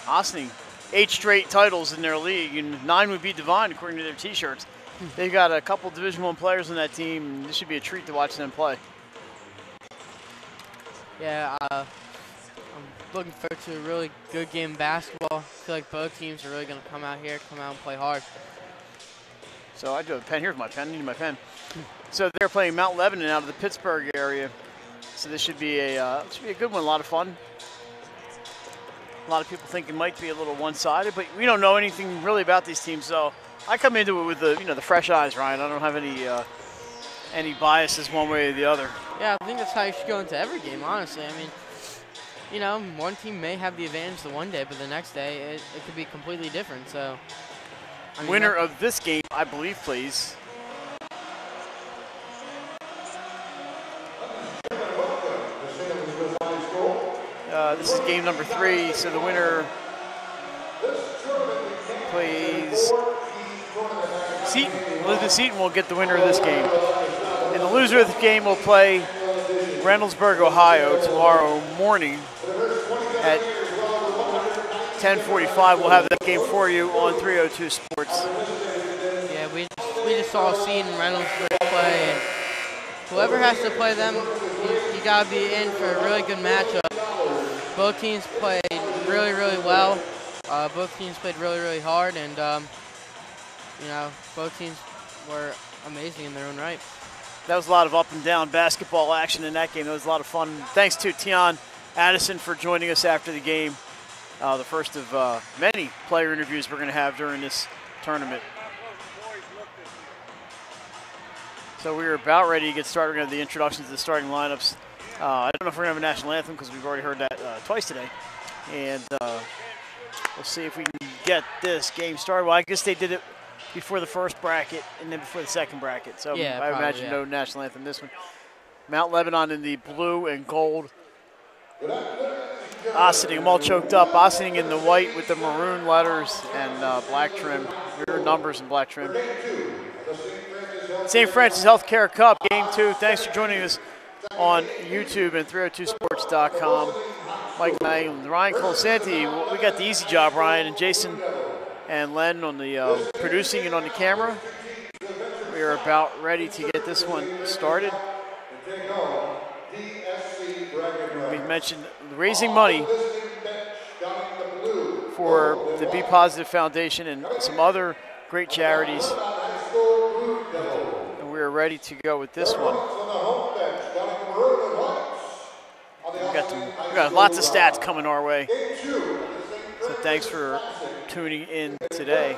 Ossining 8 straight titles in their league, and 9 would be divine according to their T-shirts. They've got a couple Division I players on that team, and this should be a treat to watch them play. Yeah, I'm looking forward to a really good game of basketball. I feel like both teams are really going to come out and play hard. So I do have a pen. Here's my pen. I need my pen. So they're playing Mount Lebanon out of the Pittsburgh area. So this should be a good one. A lot of fun. A lot of people think it might be a little one-sided, but we don't know anything really about these teams. So I come into it with the fresh eyes, Ryan. I don't have any biases one way or the other. Yeah, I think that's how you should go into every game, honestly. I mean, one team may have the advantage the one day, but the next day it could be completely different. So, I mean, winner of this game, I believe, plays. This is game number 3, so the winner plays Seton. Elizabeth Seton will get the winner of this game. And the loser of the game will play Reynoldsburg, Ohio tomorrow morning at 10:45. We'll have that game for you on 302 Sports. Yeah, we just saw Seton and Reynoldsburg play, and whoever has to play them, you got to be in for a really good matchup. Both teams played really, really well. Both teams played really, really hard, and both teams were amazing in their own right. That was a lot of up and down basketball action in that game. That was a lot of fun. Thanks to Tian Addison for joining us after the game. The first of many player interviews we're going to have during this tournament. So we are about ready to get started. We're going to have the introductions to the starting lineups. I don't know if we're going to have a national anthem because we've already heard that twice today. And we'll see if we can get this game started. Well, I guess they did it before the first bracket and then before the second bracket. So yeah, I probably, imagine no national anthem this one. Mount Lebanon in the blue and gold. Ossining, I'm all choked up. Ossining in the white with the maroon letters and black trim. Weird numbers and black trim. St. Francis Healthcare Cup, Game 2. Thanks for joining us on YouTube and 302sports.com. Mike Magdalene, Ryan Colasanti. We got the easy job, Ryan, and Jason and Len on the producing and on the camera. We are about ready to get this one started. We mentioned raising money for the Be Positive Foundation and some other great charities. And we are ready to go with this one. We got lots of stats coming our way. So thanks for tuning in today.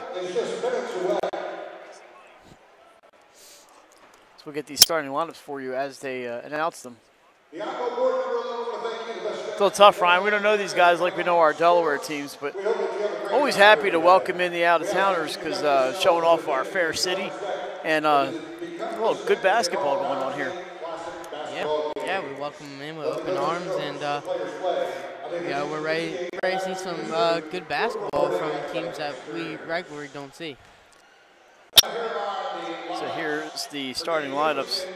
So we'll get these starting lineups for you as they announce them. It's a little tough, Ryan. We don't know these guys like we know our Delaware teams, but always happy to welcome in the out-of-towners because showing off our fair city and good basketball going on here. Yeah, we welcome them in with open arms, and we're ready to see some good basketball from teams that we regularly don't see. So here's the starting lineups.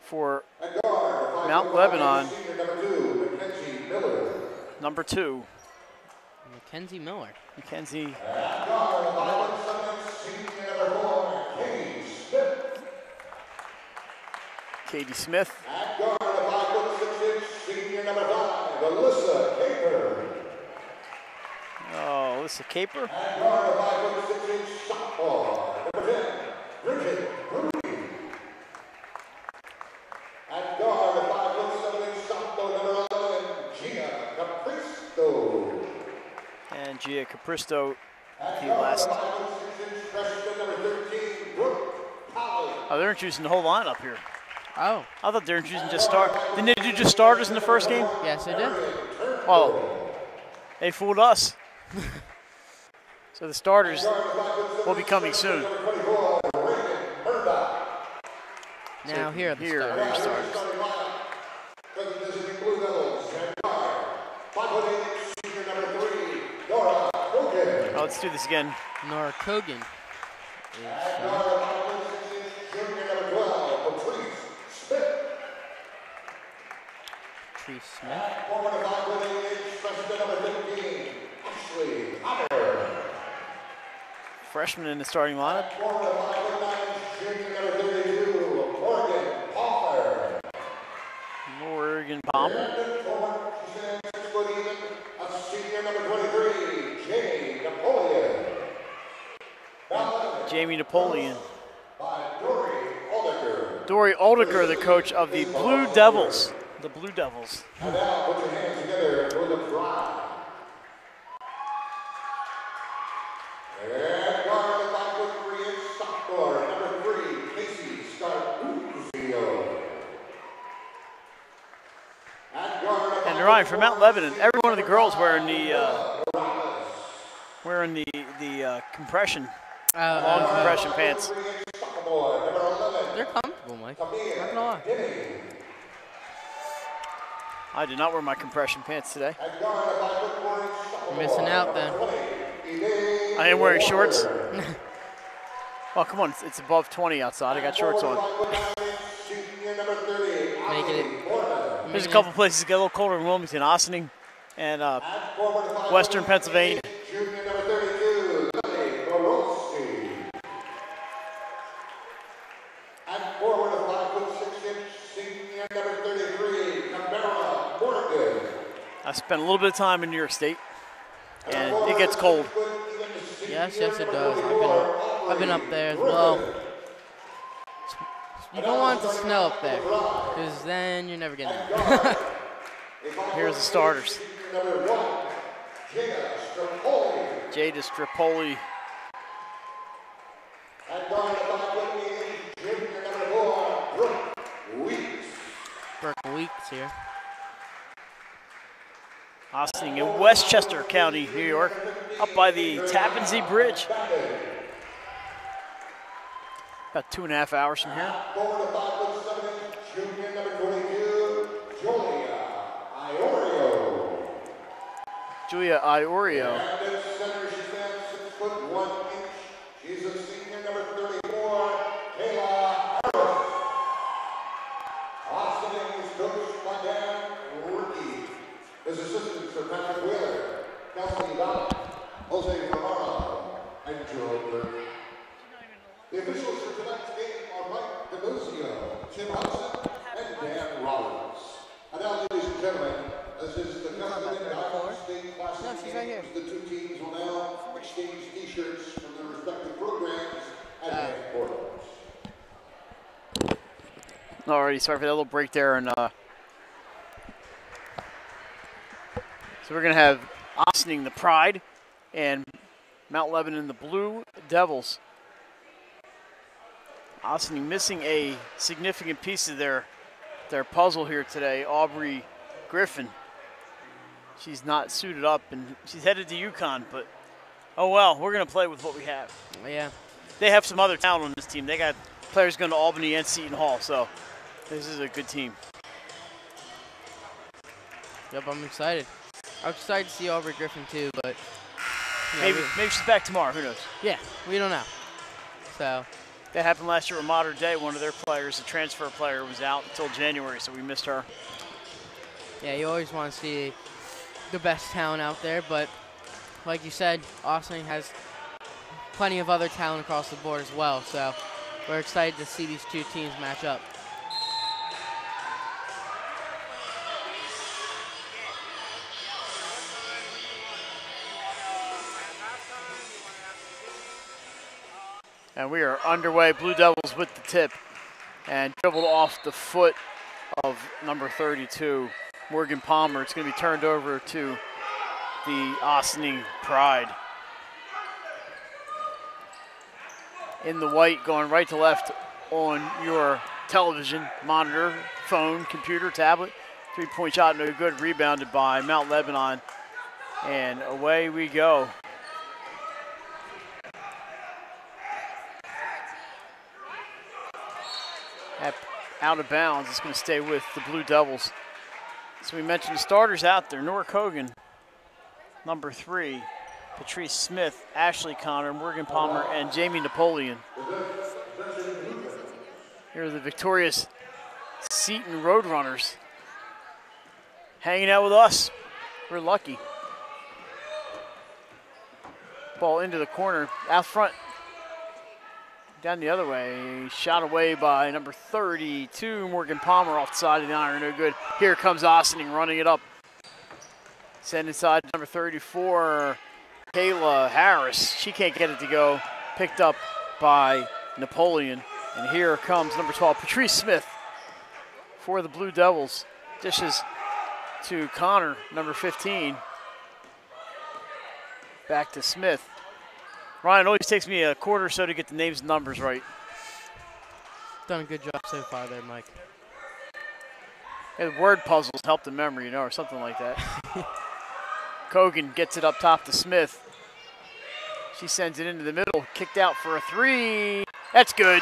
For Mount Lebanon, number 2. Mackenzie Miller. Mackenzie. Katie Smith. Oh, Alyssa Caper. And Gia Capristo, the last. Oh, they're introducing the whole lineup here. Oh. I thought they were introducing just start. Didn't they do just starters in the first game? Yes, they did. Well, they fooled us. So the starters will be coming soon. Now here are the starters. Oh, let's do this again. Nora Kogan. Patrice Smith. Freshman in the starting lineup. Morgan Palmer. Jamie Napoleon. Dory Aldiker, the coach of the Blue Devils. The Blue Devils. And now put your hands together for the bride. And guarded by the 3-inch sophomore, number 3, Casey Scarpuzio. And Ryan, from Mount Lebanon, every one of the girls wearing the compression, long compression pants. They're comfortable, Mike. Not gonna lie. I did not wear my compression pants today. You're missing out then. I am wearing shorts. Oh, come on, it's above 20 outside. I got shorts on. Making it. There's a couple places that get a little colder in Wilmington, Ossining and Western Pennsylvania. I spent a little bit of time in New York State, and it gets cold. Yes, it does. I've been up there as well. You don't want it to snow up there, because then you're never getting it. Here's the starters. Jada Strapoli. Brooke Weeks here. Ossining in Westchester County, New York, up by the Tappan Zee Bridge. About 2.5 hours from here. Julia Iorio. She's a senior, number 34, Kayla Harris. Ossining is coached by Dan Ricky. His assistants are Patrick Wheeler, Kelsey Valley, Jose Navarro, and Joe Burke. The officials for tonight's game are Mike DeMuzio, Tim Hudson, and Dan Rollins. And now, ladies and gentlemen, this is the custom in Iowa State Classic games. The two teams will now exchange T-shirts from their respective programs at headquarters. Alrighty, sorry for that little break there. And so we're going to have Ossining, the Pride, and Mount Lebanon, the Blue Devils. Ossining missing a significant piece of their puzzle here today, Aubrey Griffin. She's not suited up, and she's headed to UConn, but oh well, we're going to play with what we have. Yeah. They have some other talent on this team. They got players going to Albany and Seton Hall, so this is a good team. Yep, I'm excited. I'm excited to see Aubrey Griffin too, but maybe she's back tomorrow. Who knows? Yeah, we don't know. So that happened last year with Modern Day. One of their players, a transfer player, was out until January, so we missed her. Yeah, you always want to see the best talent out there, but like you said, Ossining has plenty of other talent across the board as well, so we're excited to see these two teams match up. And we are underway. Blue Devils with the tip and dribbled off the foot of number 32, Morgan Palmer. It's going to be turned over to the Ossining Pride. In the white, going right to left on your television, monitor, phone, computer, tablet. 3-point shot, no good. Rebounded by Mount Lebanon. And away we go. Out of bounds. It's going to stay with the Blue Devils. So we mentioned the starters out there. Nora Kogan, number 3. Patrice Smith, Ashley Connor, Morgan Palmer, and Jamie Napoleon. Here are the victorious Seton Roadrunners. hanging out with us. We're lucky. Ball into the corner, out front. Down the other way, shot away by number 32, Morgan Palmer off the side of the iron, no good. Here comes Ossining running it up. Send inside number 34, Kayla Harris. She can't get it to go. Picked up by Napoleon. And here comes number 12, Patrice Smith for the Blue Devils. Dishes to Connor, number 15. Back to Smith. Ryan, always takes me a quarter or so to get the names and numbers right. Done a good job so far there, Mike. Hey, word puzzles help the memory, you know, or something like that. Kogan gets it up top to Smith. She sends it into the middle, kicked out for a 3. That's good.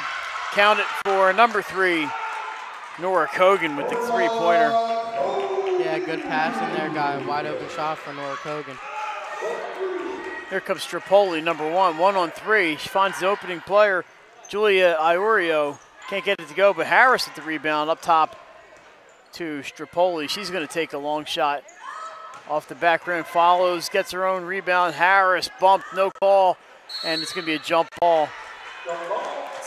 Count it for number 3, Nora Kogan with the 3-pointer. Yeah, good pass in there, got a wide open shot for Nora Kogan. Here comes Strapoli, number 1, 1-on-3. She finds the opening player, Julia Iorio. Can't get it to go, but Harris with the rebound up top to Strapoli. She's going to take a long shot off the back rim, follows, gets her own rebound. Harris bumped, no call, and it's going to be a jump ball.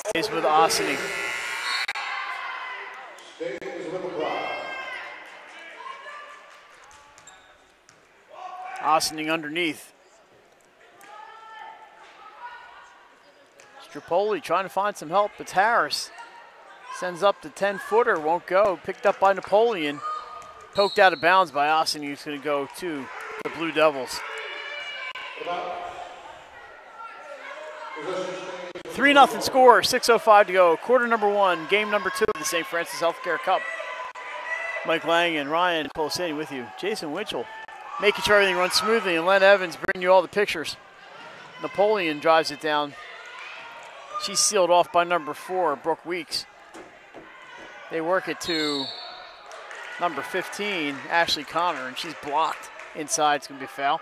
Stays with Ossining. Ossining underneath. Strapoli trying to find some help. It's Harris. Sends up the 10-footer, won't go. Picked up by Napoleon. Poked out of bounds by Ossining, who's going to go to the Blue Devils. 3-0 score, 6:05 to go. Quarter number 1, game number 2 of the St. Francis Healthcare Cup. Mike Lang and Ryan Polisani with you. Jason Winchell making sure everything runs smoothly, and Len Evans bringing you all the pictures. Napoleon drives it down. She's sealed off by number 4, Brooke Weeks. They work it to number 15, Ashley Connor, and she's blocked inside. It's going to be a foul.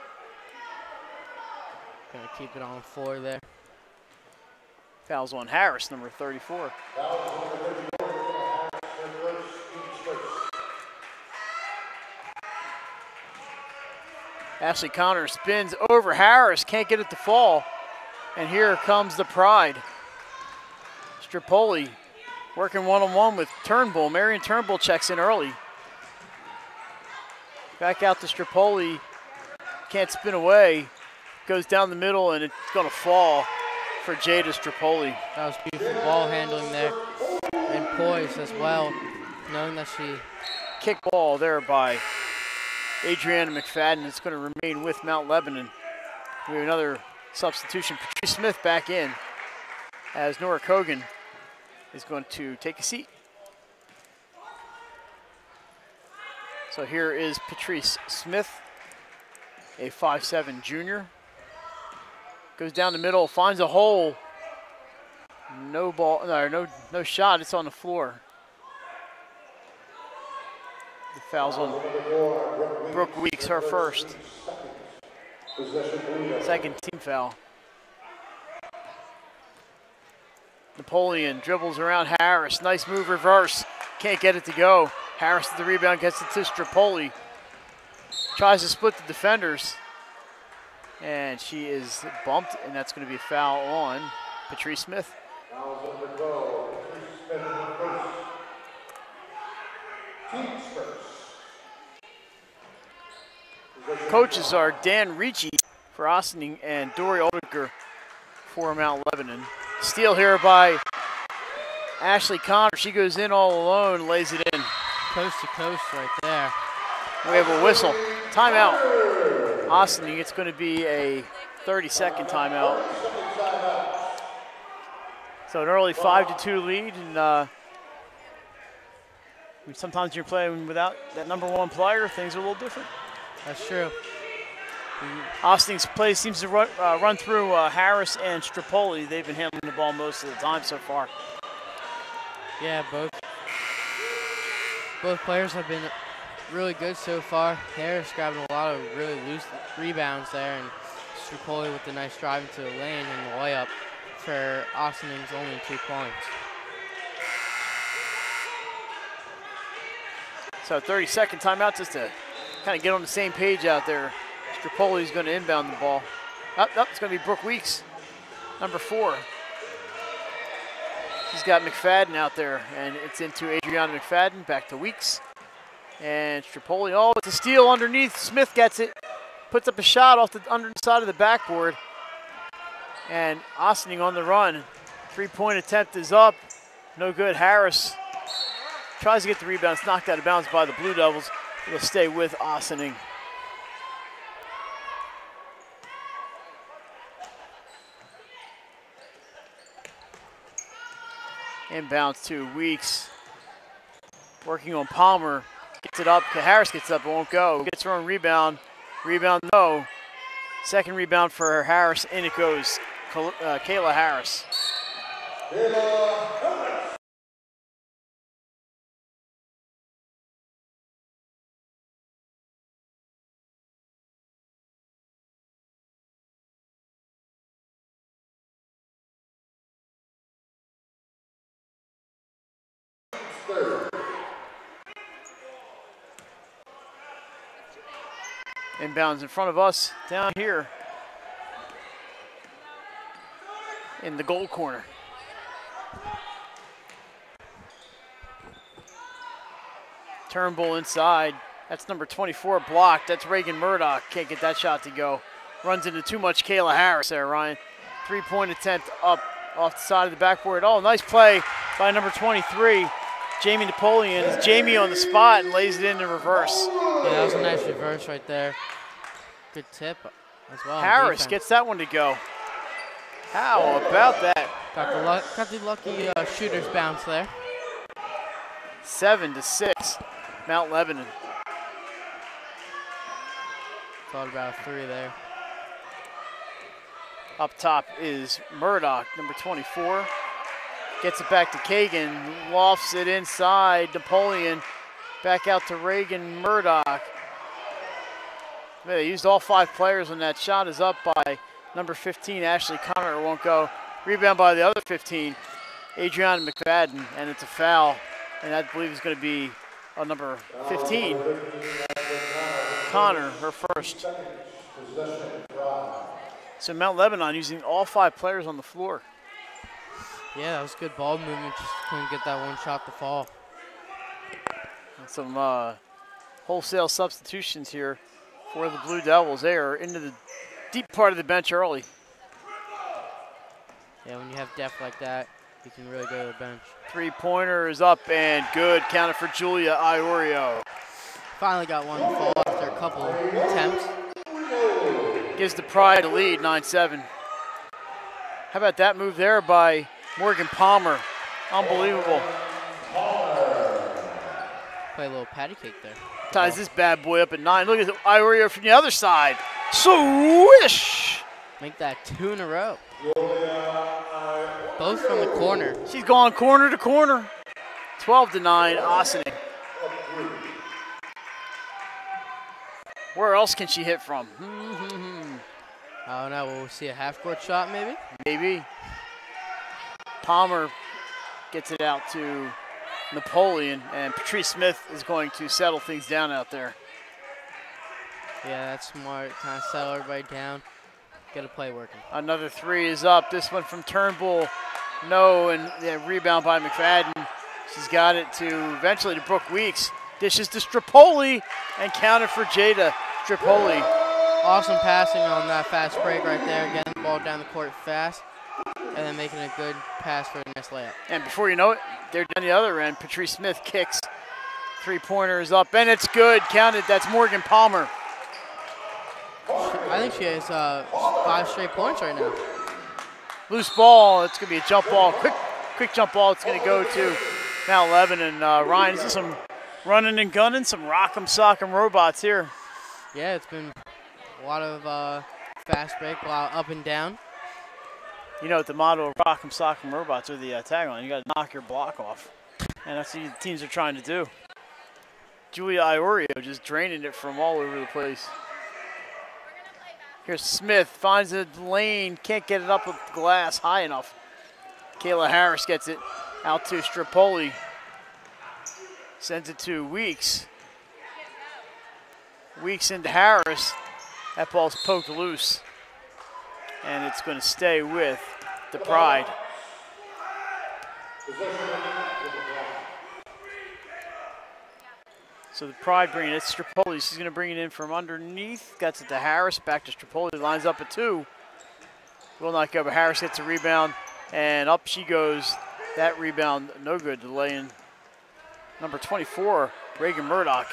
Going to keep it on the floor there. Foul's on Harris, number 34. Ashley Connor spins over Harris, can't get it to fall. And here comes the Pride. Strapoli working one-on-one with Turnbull. Marion Turnbull checks in early. Back out to Strapoli. Can't spin away. Goes down the middle, and it's going to fall for Jada Strapoli. That was beautiful ball handling there. And poise as well, knowing that she... Kick ball there by Adriana McFadden. It's going to remain with Mount Lebanon. We have another substitution. Patrice Smith back in as Nora Kogan is going to take a seat. So here is Patrice Smith, a 5'7" junior. Goes down the middle, finds a hole. No ball, no shot. It's on the floor. The foul's on Brooke Weeks, her first. Second team foul. Napoleon dribbles around Harris. Nice move, reverse. Can't get it to go. Harris with the rebound, gets it to Strapoli. Tries to split the defenders. And she is bumped, and that's going to be a foul on Patrice Smith. Coaches are Dan Ricci for Ossining and Dory Oldiger for Mount Lebanon. Steal here by Ashley Connor. She goes in all alone, lays it in. Coast to coast right there. We have a whistle. Timeout. Ossining, it's going to be a 30-second timeout. So an early 5-2 lead, and sometimes you're playing without that number 1 player, things are a little different. That's true. Ossining's play seems to run through Harris and Strapoli. They've been handling the ball most of the time so far. Yeah, both players have been really good so far. Harris grabbing a lot of really loose rebounds there, and Strapoli with the nice drive into the lane and the layup for Ossining's only 2 points. So 30-second timeout just to kind of get on the same page out there. Strapoli's going to inbound the ball. It's going to be Brooke Weeks, number 4. She's got McFadden out there, and it's into Adriana McFadden, back to Weeks. And Strapoli, oh, it's a steal underneath. Smith gets it, puts up a shot off the underside of the backboard. And Ossining on the run. 3-point attempt is up. No good. Harris tries to get the rebound. It's knocked out of bounds by the Blue Devils. It'll stay with Ossining. Inbounds to Weeks. Working on Palmer. Gets it up. Harris gets up. It won't go. Gets her own rebound. Rebound, no. Second rebound for Harris. In it goes. Kayla Harris. Inbounds in front of us, down here in the goal corner. Turnbull inside. That's number 24 blocked. That's Reagan Murdoch. Can't get that shot to go. Runs into too much Kayla Harris there, Ryan. 3-point attempt up off the side of the backboard. Oh, nice play by number 23. Jamie Napoleon. It's Jamie on the spot and lays it in reverse. Yeah, that was a nice reverse right there. Good tip as well. Harris gets that one to go. How about that? Got the lucky shooter's bounce there. 7-6, Mount Lebanon. Thought about a 3 there. Up top is Murdoch, number 24. Gets it back to Kagan, lofts it inside. Napoleon back out to Reagan Murdoch. They used all 5 players when that shot is up by number 15, Ashley Connor. Won't go. Rebound by the other 15, Adriana McFadden, and it's a foul. And I believe is going to be number 15, Connor, her first. So Mount Lebanon using all 5 players on the floor. Yeah, that was good ball movement. Just couldn't get that one shot to fall. And some wholesale substitutions here for the Blue Devils. They are into the deep part of the bench early. Yeah, when you have depth like that, you can really go to the bench. 3-pointer is up and good. Counted for Julia Iorio. Finally got one to fall after a couple attempts. Gives the Pride a lead, 9-7. How about that move there by Morgan Palmer? Unbelievable. Play a little patty cake there. Ties this bad boy up at 9. Look at Iorio from the other side. Swish! Make that 2 in a row. Both from the corner. She's gone corner to corner. 12-9, Ossining. Where else can she hit from? I don't know. We'll see a half-court shot maybe? Maybe. Palmer gets it out to Napoleon, and Patrice Smith is going to settle things down out there. Yeah, that's smart. Kind of settle everybody down. Get a play working. Another 3 is up. This one from Turnbull. No, and rebound by McFadden. She's got it to eventually to Brooke Weeks. Dishes to Strapoli and counted for Jada Strapoli. Awesome passing on that fast break right there. Getting the ball down the court fast and then making a good pass for a nice layup. And before you know it, they're down the other end. Patrice Smith kicks. 3-pointer is up and it's good. Counted. That's Morgan Palmer. I think she has 5 straight points right now. Loose ball. It's going to be a jump ball. Quick jump ball. It's going to go to Mount Lebanon. Ryan, this is some running and gunning, some rock'em sock'em robots here. Yeah, it's been a lot of fast break, a lot of up and down. You know what the motto of rock'em sock'em robots, or the tagline, you got to knock your block off. And that's what the teams are trying to do. Julia Iorio just draining it from all over the place. Here's Smith, finds a lane, can't get it up with the glass high enough. Kayla Harris gets it out to Strapoli. Sends it to Weeks. Weeks into Harris. That ball's poked loose. And it's going to stay with the Pride. So the Pride bringing it. It's Strapoli. She's going to bring it in from underneath. Gets it to Harris. Back to Strapoli. Lines up at 2. Will not go, but Harris gets a rebound. And up she goes. That rebound, no good. Delaying. Number 24, Reagan Murdoch,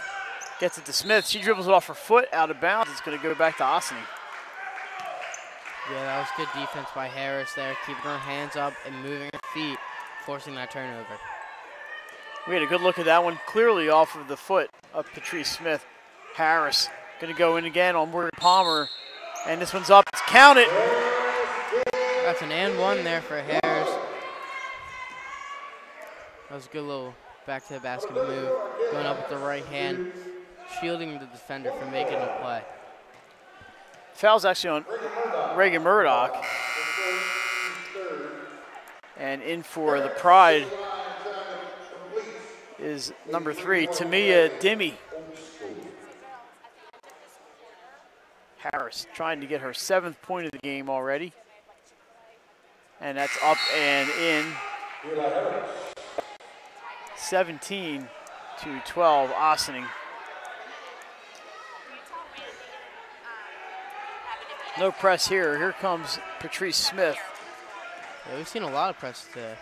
gets it to Smith. She dribbles it off her foot, out of bounds. It's going to go back to Ossining. Yeah, that was good defense by Harris there, keeping her hands up and moving her feet, forcing that turnover. We had a good look at that one, clearly off of the foot of Patrice Smith. Harris going to go in again on Morgan Palmer, and this one's up. It's counted. That's an and one there for Harris. That was a good little back to the basket move, going up with the right hand, shielding the defender from making a play. Foul's actually on Reagan Murdoch. And in for the Pride is number 3, Tamia Dimmy. Harris trying to get her 7th point of the game already. And that's up and in. 17-12, Ossining. No press here. Here comes Patrice Smith. Yeah, we've seen a lot of press today.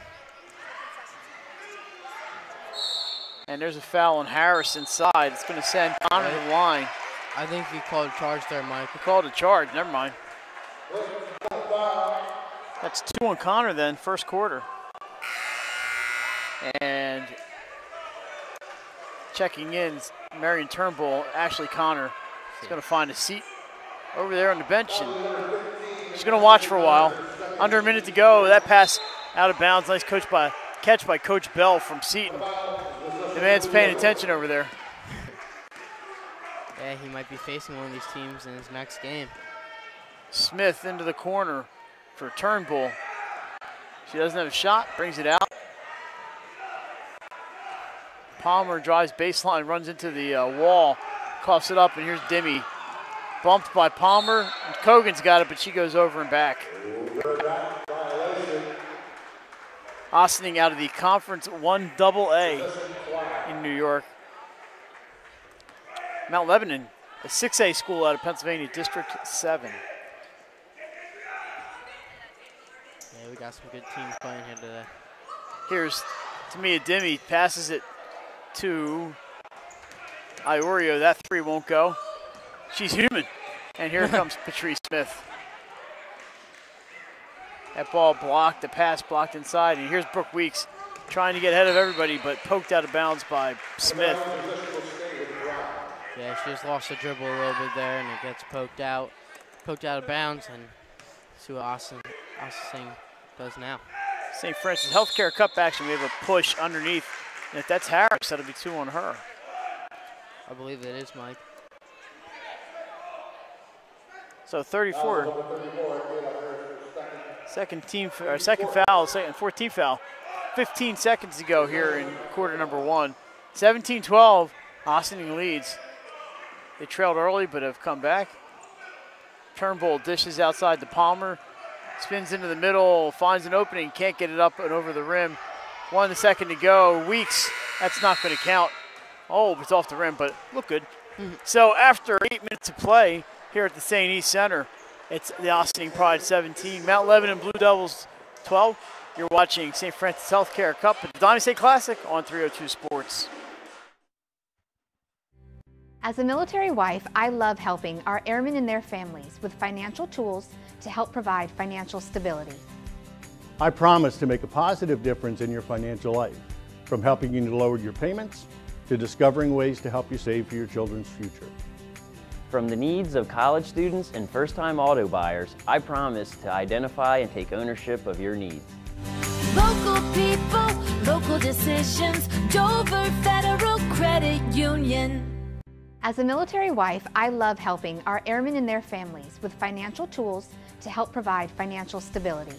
And there's a foul on Harris inside. It's going to send Connor to the line. I think you called a charge there, Mike. You called a charge. Never mind. That's 2 on Connor then, first quarter. And checking in, Marion Turnbull, Ashley Connor is going to find a seat over there on the bench, and she's going to watch for a while. Under a minute to go. That pass out of bounds. Nice catch by Coach Bell from Seton. The man's paying attention over there. Yeah, he might be facing one of these teams in his next game. Smith into the corner for Turnbull. She doesn't have a shot, brings it out. Palmer drives baseline, runs into the wall, coughs it up, and here's Dimmy. Bumped by Palmer. Kogan's got it, but she goes over and back. Ossining out of the Conference 1AA in New York. Mount Lebanon, a 6A school out of Pennsylvania, District 7. Yeah, we got some good teams playing here today. Here's Tamia Dimmy, passes it to Iorio. That 3 won't go. She's human. And here comes Patrice Smith. That ball blocked, the pass blocked inside. And here's Brooke Weeks trying to get ahead of everybody, but poked out of bounds by Smith. Yeah, she just lost the dribble a little bit there, and it gets poked out of bounds, and see what Ossining does now. St. Francis Healthcare Cup action. We have a push underneath. And if that's Harris, that'll be 2 on her. I believe it is, Mike. So 34. Second foul, 14th foul. 15 seconds to go here in quarter number 1. 17-12, Ossining leads. They trailed early but have come back. Turnbull dishes outside to Palmer. Spins into the middle, finds an opening, can't get it up and over the rim. 1 second to go. Weeks, that's not going to count. Oh, it's off the rim, but look good. So after 8 minutes of play here at the St. East Center, it's the Ossining Pride 17, Mount Lebanon Blue Devils 12. You're watching St. Francis Healthcare Cup at the Diamond State Classic on 302 Sports. As a military wife, I love helping our airmen and their families with financial tools to help provide financial stability. I promise to make a positive difference in your financial life, from helping you to lower your payments to discovering ways to help you save for your children's future. From the needs of college students and first-time auto buyers, I promise to identify and take ownership of your needs. Local people, local decisions, Dover Federal Credit Union. As a military wife, I love helping our airmen and their families with financial tools to help provide financial stability.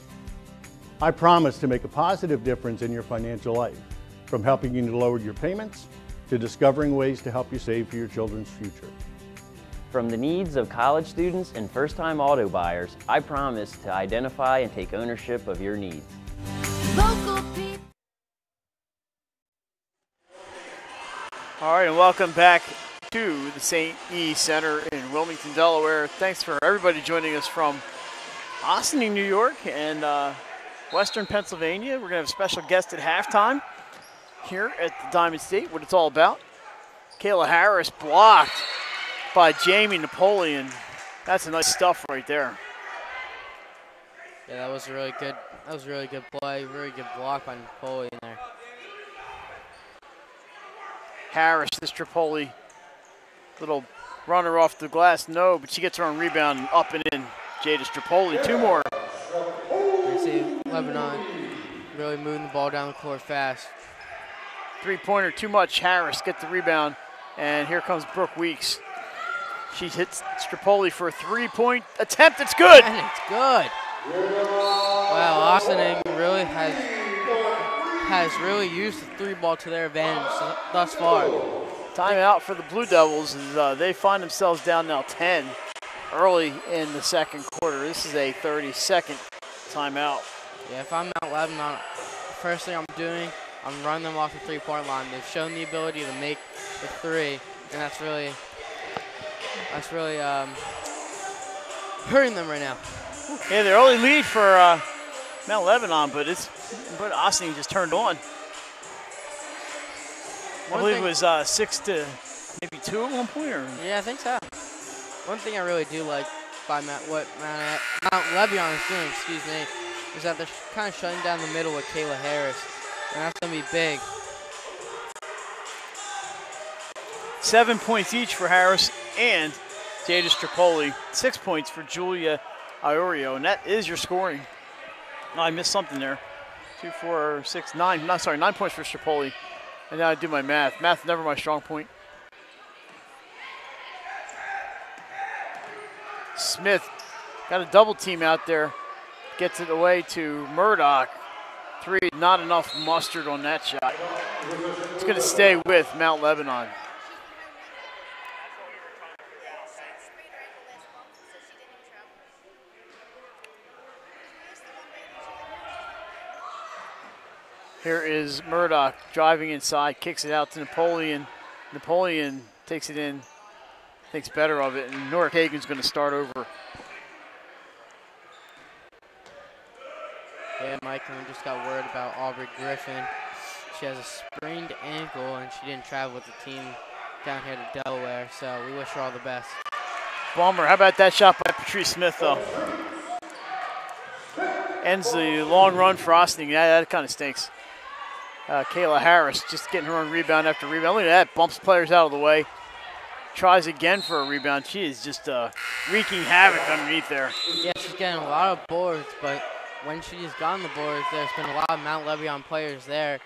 I promise to make a positive difference in your financial life, from helping you to lower your payments to discovering ways to help you save for your children's future. From the needs of college students and first-time auto buyers, I promise to identify and take ownership of your needs. Local people. All right, and welcome back to the St. E Center in Wilmington, Delaware. Thanks for everybody joining us from Ossining, New York, and Western Pennsylvania. We're going to have a special guest at halftime here at the Diamond State, what it's all about. Kayla Harris blocked by Jamie Napoleon. That's a nice stuff right there. Yeah, that was really good. That was a really good play. Really good block by Napoleon there. Harris, this Tripoli, little runner off the glass, no, but she gets her own rebound and up and in. Jada Tripoli, two more. You see Lebanon really moving the ball down the court fast. Three-pointer, too much. Harris gets the rebound, and here comes Brooke Weeks. She hits Strapoli for a three-point attempt. It's good. And it's good. Wow, Ossining really has really used the three ball to their advantage thus far. Timeout for the Blue Devils. They find themselves down now 10 early in the second quarter. This is a 30-second timeout. Yeah, if I'm Mount Lebanon, the first thing I'm doing, I'm running them off the three-point line. They've shown the ability to make the three, and that's really hurting them right now. Yeah, their early lead for Mount Lebanon, but Ossining just turned on. I believe it was 6 to maybe 2 at one point. Or? Yeah, I think so. One thing I really do like by what Mount Lebanon is doing, is that they're kind of shutting down the middle with Kayla Harris, and that's going to be big. 7 points each for Harris and Jada Strapoli. 6 points for Julia Iorio, and that is your scoring. Oh, I missed something there. 2, 4, 6, 9. No, sorry, 9 points for Strapoli. And now I do my math. Math never my strong point. Smith got a double team out there. Gets it away to Murdoch. 3, not enough mustard on that shot. It's going to stay with Mount Lebanon. Here is Murdoch driving inside, kicks it out to Napoleon. Napoleon takes it in, thinks better of it, and Nora Kagan's going to start over. Yeah, Mike, and we just got word about Aubrey Griffin. She has a sprained ankle, and she didn't travel with the team down here to Delaware, so we wish her all the best. Bummer. How about that shot by Patrice Smith, though? Ends the long run for Ossining. Yeah, that kind of stinks. Kayla Harris just getting her own rebound after rebound. Look at that, bumps players out of the way. Tries again for a rebound. She is just wreaking havoc underneath there. Yeah, she's getting a lot of boards, but when she's gotten the boards, there's been a lot of Mount Lebanon players there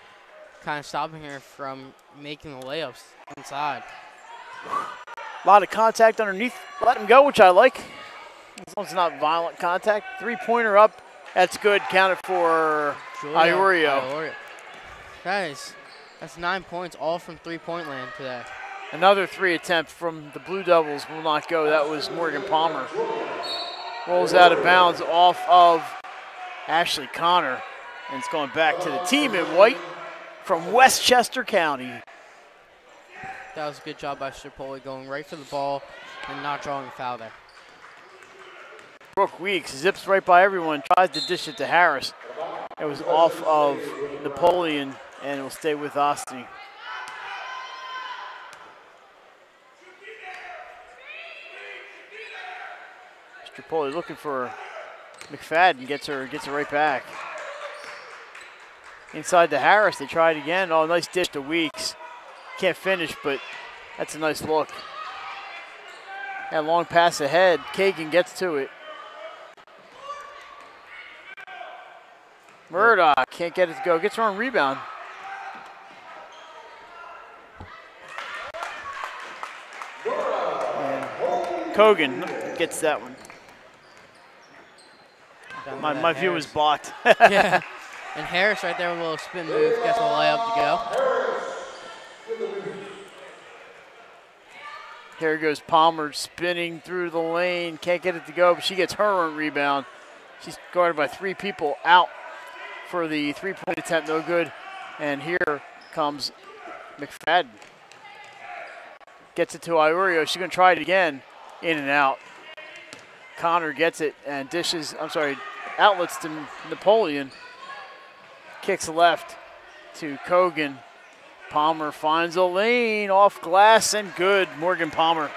kind of stopping her from making the layups inside. A lot of contact underneath. Let him go, which I like. As long as it's not violent contact. Three-pointer up. That's good. Counted for Iorio. That's 9 points, all from three-point land today. Another 3 attempt from the Blue Devils will not go. That was Morgan Palmer. Rolls out of bounds off of Ashley Connor. And it's going back to the team in white from Westchester County. That was a good job by Strapoli going right for the ball and not drawing a foul there. Brooke Weeks zips right by everyone, tries to dish it to Harris. It was off of Napoleon, and it will stay with Ossining. Strapoli looking for McFadden, gets her right back. Inside to Harris, they try it again. Oh, nice dish to Weeks. Can't finish, but that's a nice look. That long pass ahead, Kagan gets to it. Murdoch can't get it to go, gets her own rebound. And Kogan gets that one. My view was blocked. Yeah, and Harris right there with a little spin move, gets a layup to go. Here goes Palmer spinning through the lane. Can't get it to go, but she gets her own rebound. She's guarded by 3 people out for the 3-point attempt. No good. And here comes McFadden. Gets it to Iorio. She's going to try it again. In and out. Connor gets it and dishes, outlets to Napoleon. Kicks left to Kogan. Palmer finds a lane off glass and good. Morgan Palmer.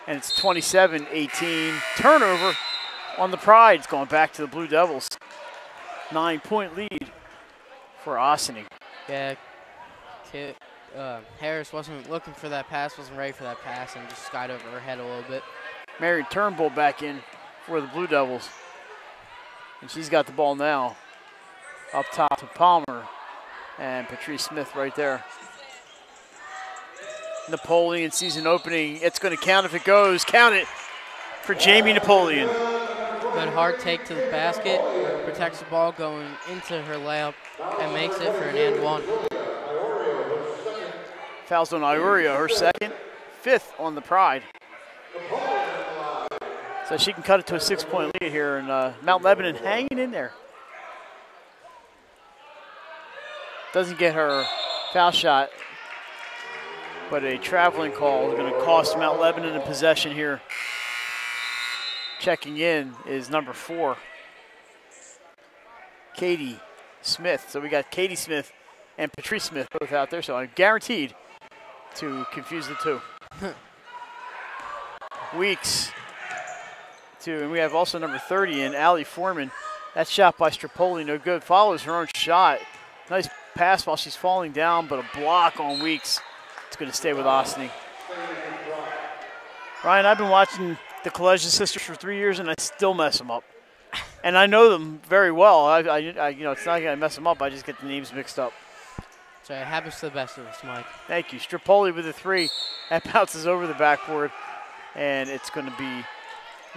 And it's 27-18. Turnover on the Pride. It's going back to the Blue Devils. 9-point lead for Ossining. Yeah, Harris wasn't looking for that pass, wasn't ready for that pass, and just skied over her head a little bit. Mary Turnbull back in for the Blue Devils. And she's got the ball now. Up top to Palmer and Patrice Smith right there. Napoleon sees an opening. It's going to count if it goes. Count it for Jamie Napoleon. Good hard take to the basket. Protects the ball going into her layup and makes it for an and one. Fouls on Iorio, her second, 5th on the Pride. So she can cut it to a 6-point lead here, and Mount Lebanon hanging in there. Doesn't get her foul shot, but a traveling call is going to cost Mount Lebanon a possession here. Checking in is number 4, Katie Smith. So we got Katie Smith and Patrice Smith both out there, so I'm guaranteed to confuse the two. Weeks, and we have also number 30 in Allie Foreman. That shot by Strapoli, no good. Follows her own shot. Nice pass while she's falling down, but a block on Weeks. It's going to stay with Ossining. Ryan, I've been watching the Colegio sisters for 3 years, and I still mess them up. And I know them very well. I it's not going to mess them up. I just get the names mixed up. So it happens to the best of us, Mike. Thank you. Strapoli with a 3. That bounces over the backboard, and it's going to be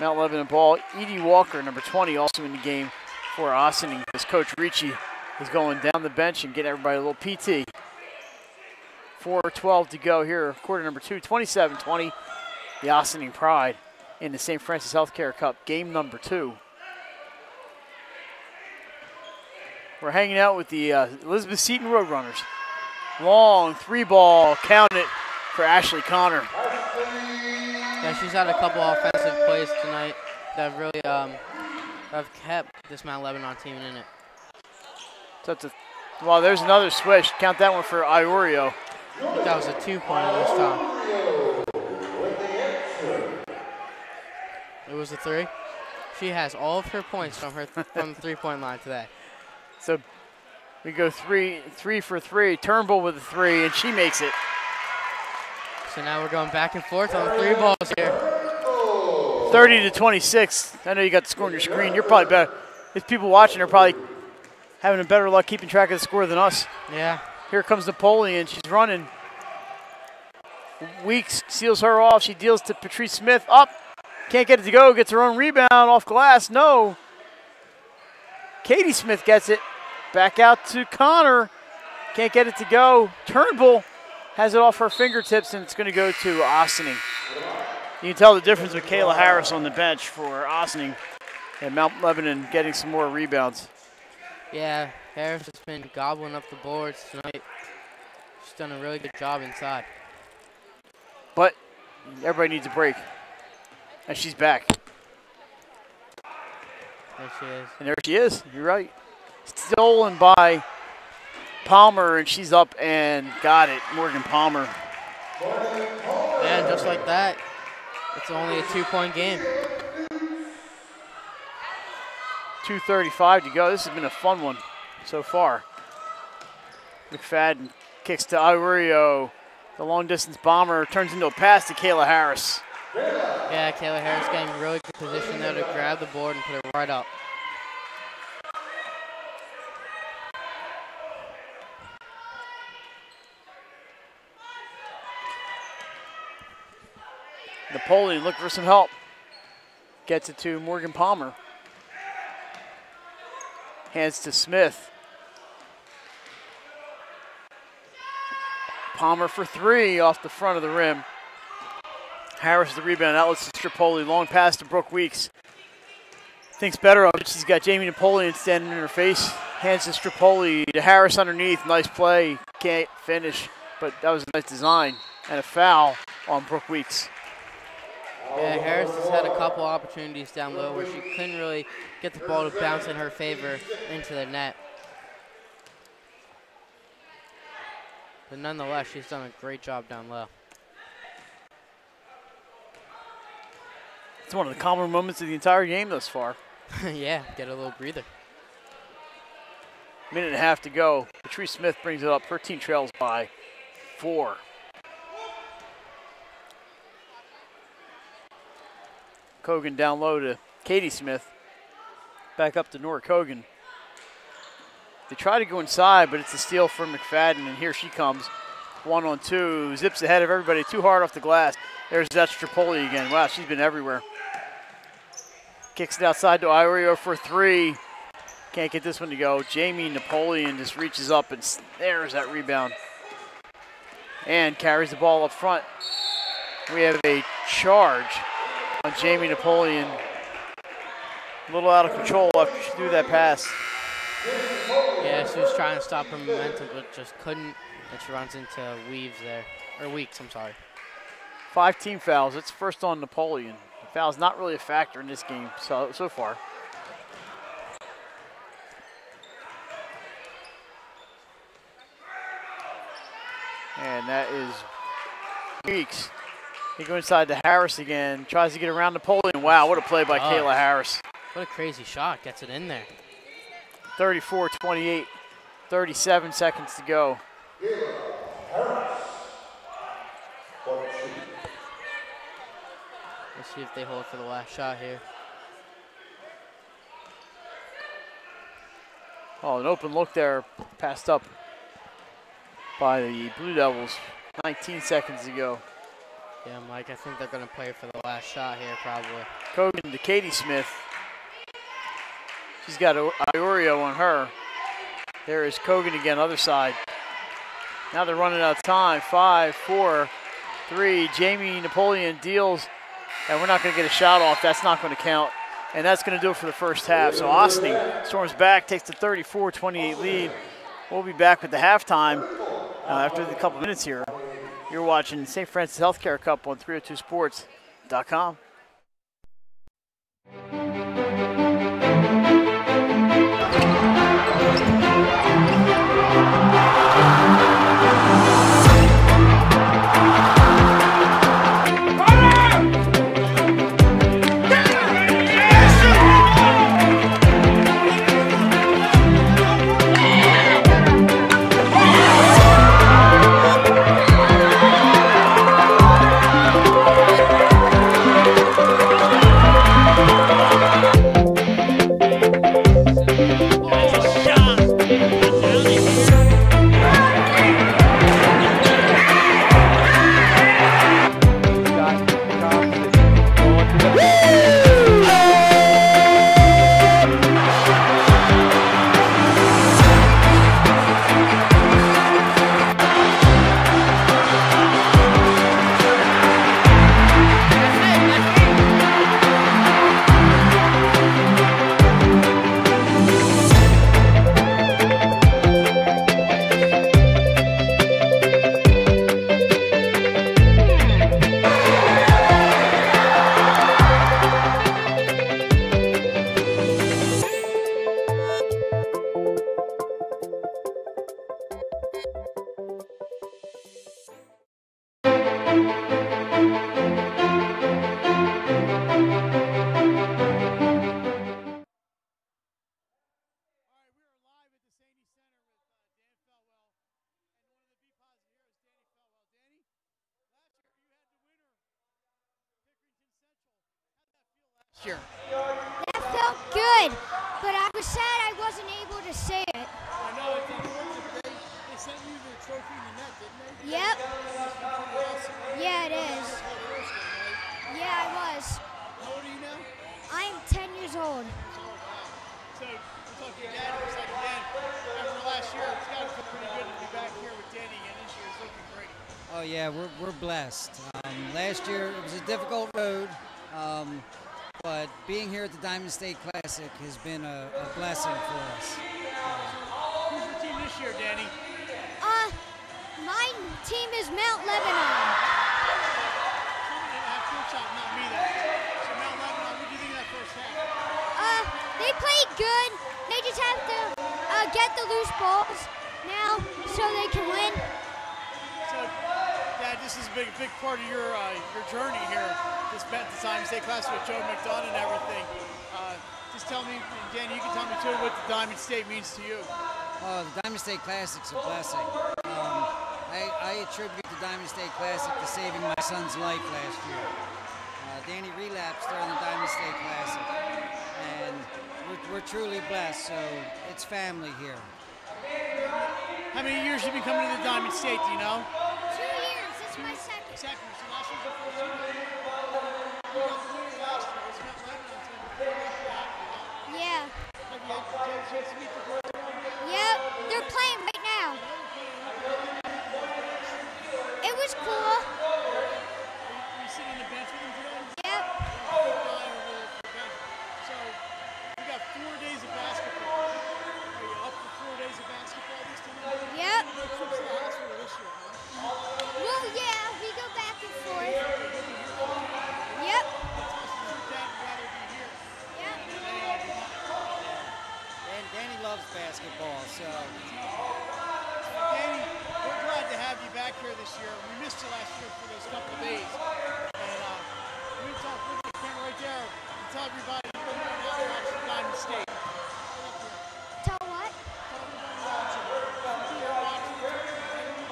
Mount Lebanon ball. Edie Walker, number 20, also in the game for Ossining. As Coach Ricci is going down the bench and getting everybody a little PT. 4:12 to go here, quarter number 2, 27-20. The Ossining Pride in the St. Francis Healthcare Cup, game number 2. We're hanging out with the Elizabeth Seton Roadrunners. Long 3-ball, count it for Ashley Connor. Yeah, she's had a couple offensive plays tonight that really have kept this Mount Lebanon team in it. So well, there's another switch. Count that one for Iorio. I think that was a 2-pointer this time. It was a 3. She has all of her points from the 3-point line today. So we go 3 for 3. Turnbull with a 3, and she makes it. So now we're going back and forth on 3 balls here. 30-26. I know you got the score on your screen. You're probably better. There's people watching are probably having a better luck keeping track of the score than us. Yeah. Here comes Napoleon. She's running. Weeks seals her off. She deals to Patrice Smith. Up. Can't get it to go. Gets her own rebound off glass. No. Katie Smith gets it. Back out to Connor. Can't get it to go. Turnbull has it off her fingertips, and it's going to go to Ossining. You can tell the difference with Kayla Harris on the bench for Ossining, and Mount Lebanon getting some more rebounds. Yeah, Harris has been gobbling up the boards tonight. She's done a really good job inside. But everybody needs a break. And she's back. There she is. And there she is. You're right. Stolen by Palmer, and she's up and got it. Morgan Palmer. And just like that, it's only a 2-point game. 2:35 to go. This has been a fun one so far. McFadden kicks to Iorio. The long-distance bomber turns into a pass to Kayla Harris. Yeah, Kayla Harris getting really good position there to grab the board and put it right up. Napoleon looking for some help. Gets it to Morgan Palmer. Hands to Smith. Palmer for three off the front of the rim. Harris the rebound, outlets to Strapoli. Long pass to Brooke Weeks. Thinks better of it. She's got Jamie Napoleon standing in her face. Hands to Strapoli, to Harris underneath. Nice play. Can't finish, but that was a nice design. And a foul on Brooke Weeks. Yeah, Harris has had a couple opportunities down low where she couldn't really get the ball to bounce in her favor into the net. But nonetheless, she's done a great job down low. It's one of the calmer moments of the entire game thus far. Yeah, get a little breather. Minute and a half to go. Patrice Smith brings it up. Her team trails by 4. Kogan down low to Katie Smith. Back up to Nora Kogan. They try to go inside, but it's a steal from McFadden, and here she comes. 1-on-2, zips ahead of everybody, too hard off the glass. There's that Strapoli again. Wow, she's been everywhere. Kicks it outside to Iorio for 3. Can't get this one to go. Jamie Napoleon just reaches up, and there's that rebound. And carries the ball up front. We have a charge on Jamie Napoleon. A little out of control after she threw that pass. Yeah, she was trying to stop her momentum, but just couldn't. And she runs into Weeks, I'm sorry. 5 team fouls. It's first on Napoleon. The foul's not really a factor in this game so far. And that is Weeks. They go inside to Harris again. Tries to get around Napoleon. Wow, what a play by Kayla Harris. What a crazy shot. Gets it in there. 34-28. 37 seconds to go. Let's see if they hold for the last shot here. Oh, an open look there. Passed up by the Blue Devils. 19 seconds to go. Yeah, Mike, I think they're going to play for the last shot here, probably. Kogan to Katie Smith. She's got Iorio on her. There is Kogan again, other side. Now they're running out of time. 5, 4, 3. Jamie Napoleon deals, and we're not going to get a shot off. That's not going to count. And that's going to do it for the first half. So Ossining storms back, takes the 34-28 lead. We'll be back with the halftime after a couple minutes here. You're watching St. Francis Healthcare Cup on 302sports.com. That felt good, but I was sad I wasn't able to say it. I know, they sent you the trophy in the net, didn't they? Yep. Awesome. Yeah, it is. Yeah, I was. How old are you now? I'm 10 years old. So, we're talking to Dad for a second. Dad, after last year, it's got to feel pretty good to be back here with Danny again. This year is looking great. Yeah, we're blessed. Last year it was a difficult road, but being here at the Diamond State Classic has been a blessing for us. Who's your team this year, Danny? My team is Mount Lebanon. Somebody at field shot, not me though. So Mount Lebanon, what do you think of that first half? They played good. They just have to get the loose balls now so they can win. So, Dad, this is a big part of your journey here. This Diamond State Classic with Joe McDonough and everything. Just tell me, and Danny, you can tell me too what the Diamond State means to you. The Diamond State Classic's a blessing. I attribute the Diamond State Classic to saving my son's life last year. Danny relapsed during the Diamond State Classic, and we're truly blessed, so it's family here. How many years have you been coming to the Diamond State, do you know? 2 years, this is my second. So last year's your first year. You got the winner last year. It's Mount Lebanon's going to be Yeah. Have you had a chance to meet the girls? Yep, they're playing right now. It was cool. Were you sitting on the bench with them, Dylan? Yep. So, we got 4 days of basketball. Are you up for 4 days of basketball this time? Yep. No trips to the hospital this year, huh? Well, yeah, we go back and forth. Yep. Your dad would rather be here. Yep. And Danny loves basketball, so. Danny, we're glad to have you back here this year. We missed you last year for those couple of days. And we talk with the camera right there and tell everybody you're right now watching Diamond State. Tell what? Tell everybody watching. You're watching the tournament.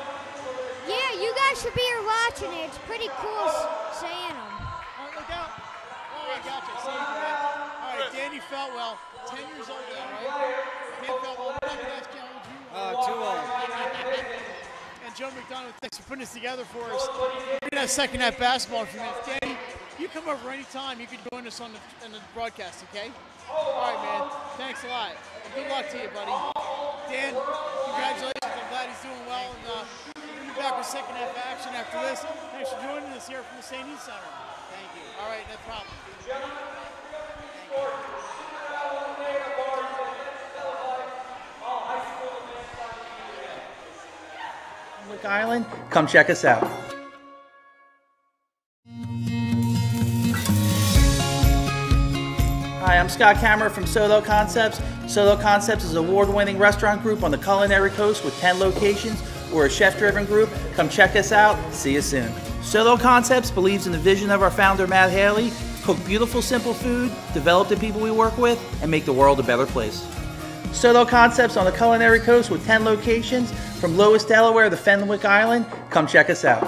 Yeah, you guys should be here watching it. It's pretty cool saying them. All right, look out. Oh, I got you. See you, man. All right, Danny Feltwell, 10 years old now, right? Dan Feltwell, we're not going to ask you how old you are. Too old. And Joe McDonough, thanks for putting this together for us. We're going to have second half basketball in a few minutes. Danny, you come over anytime. You can join us on the broadcast, okay? All right, man. Thanks a lot. And good luck to you, buddy. Dan, congratulations. I'm glad he's doing well. And we'll be back with second half action after this. Thanks for joining us here from the St. East Center. Thank you. All right, no problem. Island, come check us out. Hi, I'm Scott Kammerer from Solo Concepts. Solo Concepts is an award-winning restaurant group on the culinary coast with 10 locations. We're a chef-driven group. Come check us out. See you soon. Solo Concepts believes in the vision of our founder, Matt Haley: cook beautiful, simple food, develop the people we work with, and make the world a better place. Solo Concepts on the culinary coast with 10 locations from Lewis, Delaware to Fenwick Island. Come check us out.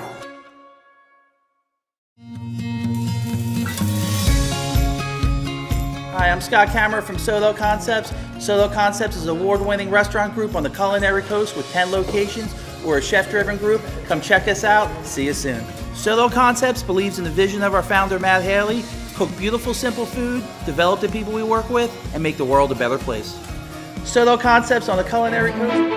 Hi, I'm Scott Kammerer from Solo Concepts. Solo Concepts is an award-winning restaurant group on the culinary coast with 10 locations. We're a chef-driven group. Come check us out. See you soon. Solo Concepts believes in the vision of our founder, Matt Haley: cook beautiful, simple food, develop the people we work with, and make the world a better place. Solo Concepts on the culinary coast.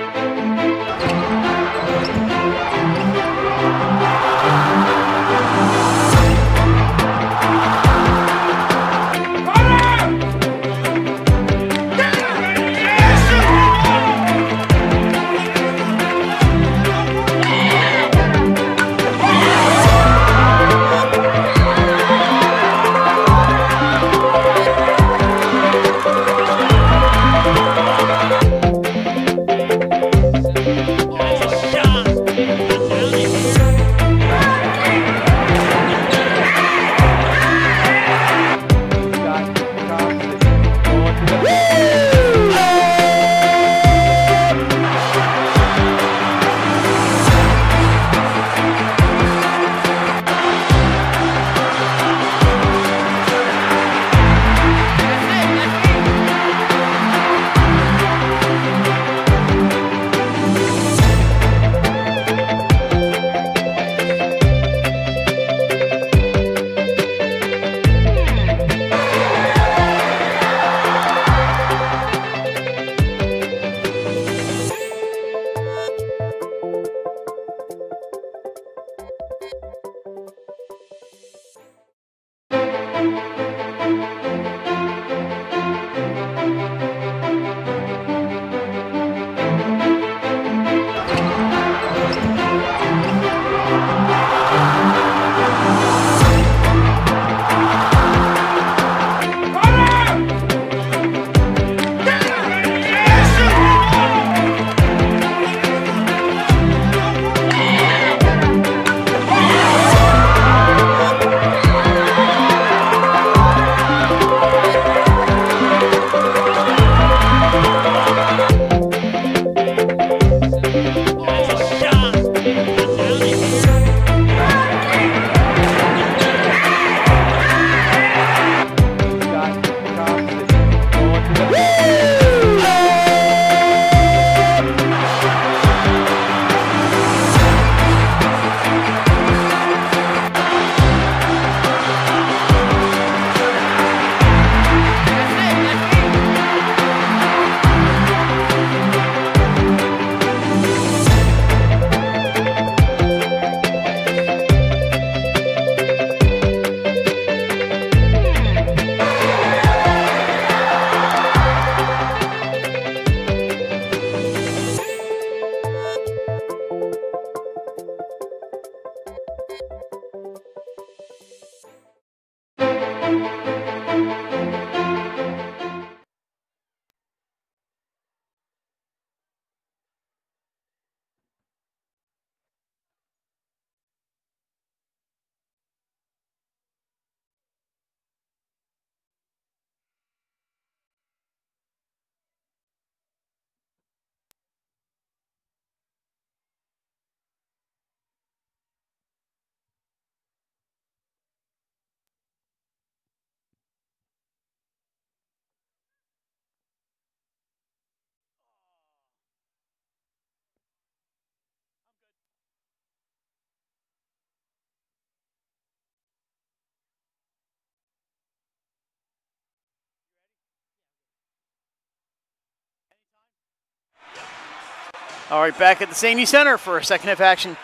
All right, back at the St. E Center for a second half action.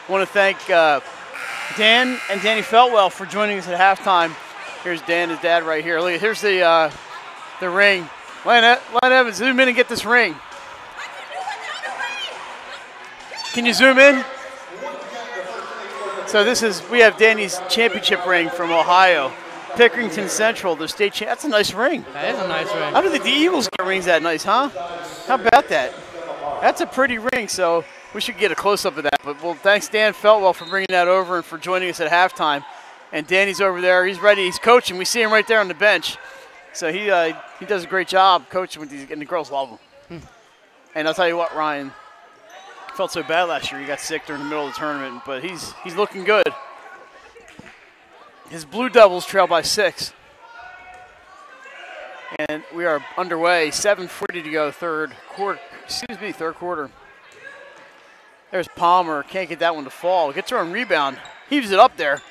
I want to thank Dan and Danny Feltwell for joining us at halftime. Here's Dan, his dad, right here. Look, here's the ring. Len Evans, zoom in and get this ring. Can you zoom in? So we have Danny's championship ring from Ohio. Pickerington Central, the state champ. That's a nice ring. That is a nice ring. I don't think the Eagles get rings that nice, huh? How about that? That's a pretty ring, so we should get a close-up of that. But well, thanks Dan Feltwell for bringing that over and for joining us at halftime. And Danny's over there. He's ready. He's coaching. We see him right there on the bench. So he does a great job coaching with these, and the girls love him. And I'll tell you what, Ryan, felt so bad last year. He got sick during the middle of the tournament, but he's looking good. His Blue Devils trail by 6. And we are underway. 7:40 to go, third quarter. There's Palmer. Can't get that one to fall. Gets her own rebound. Heaves it up there.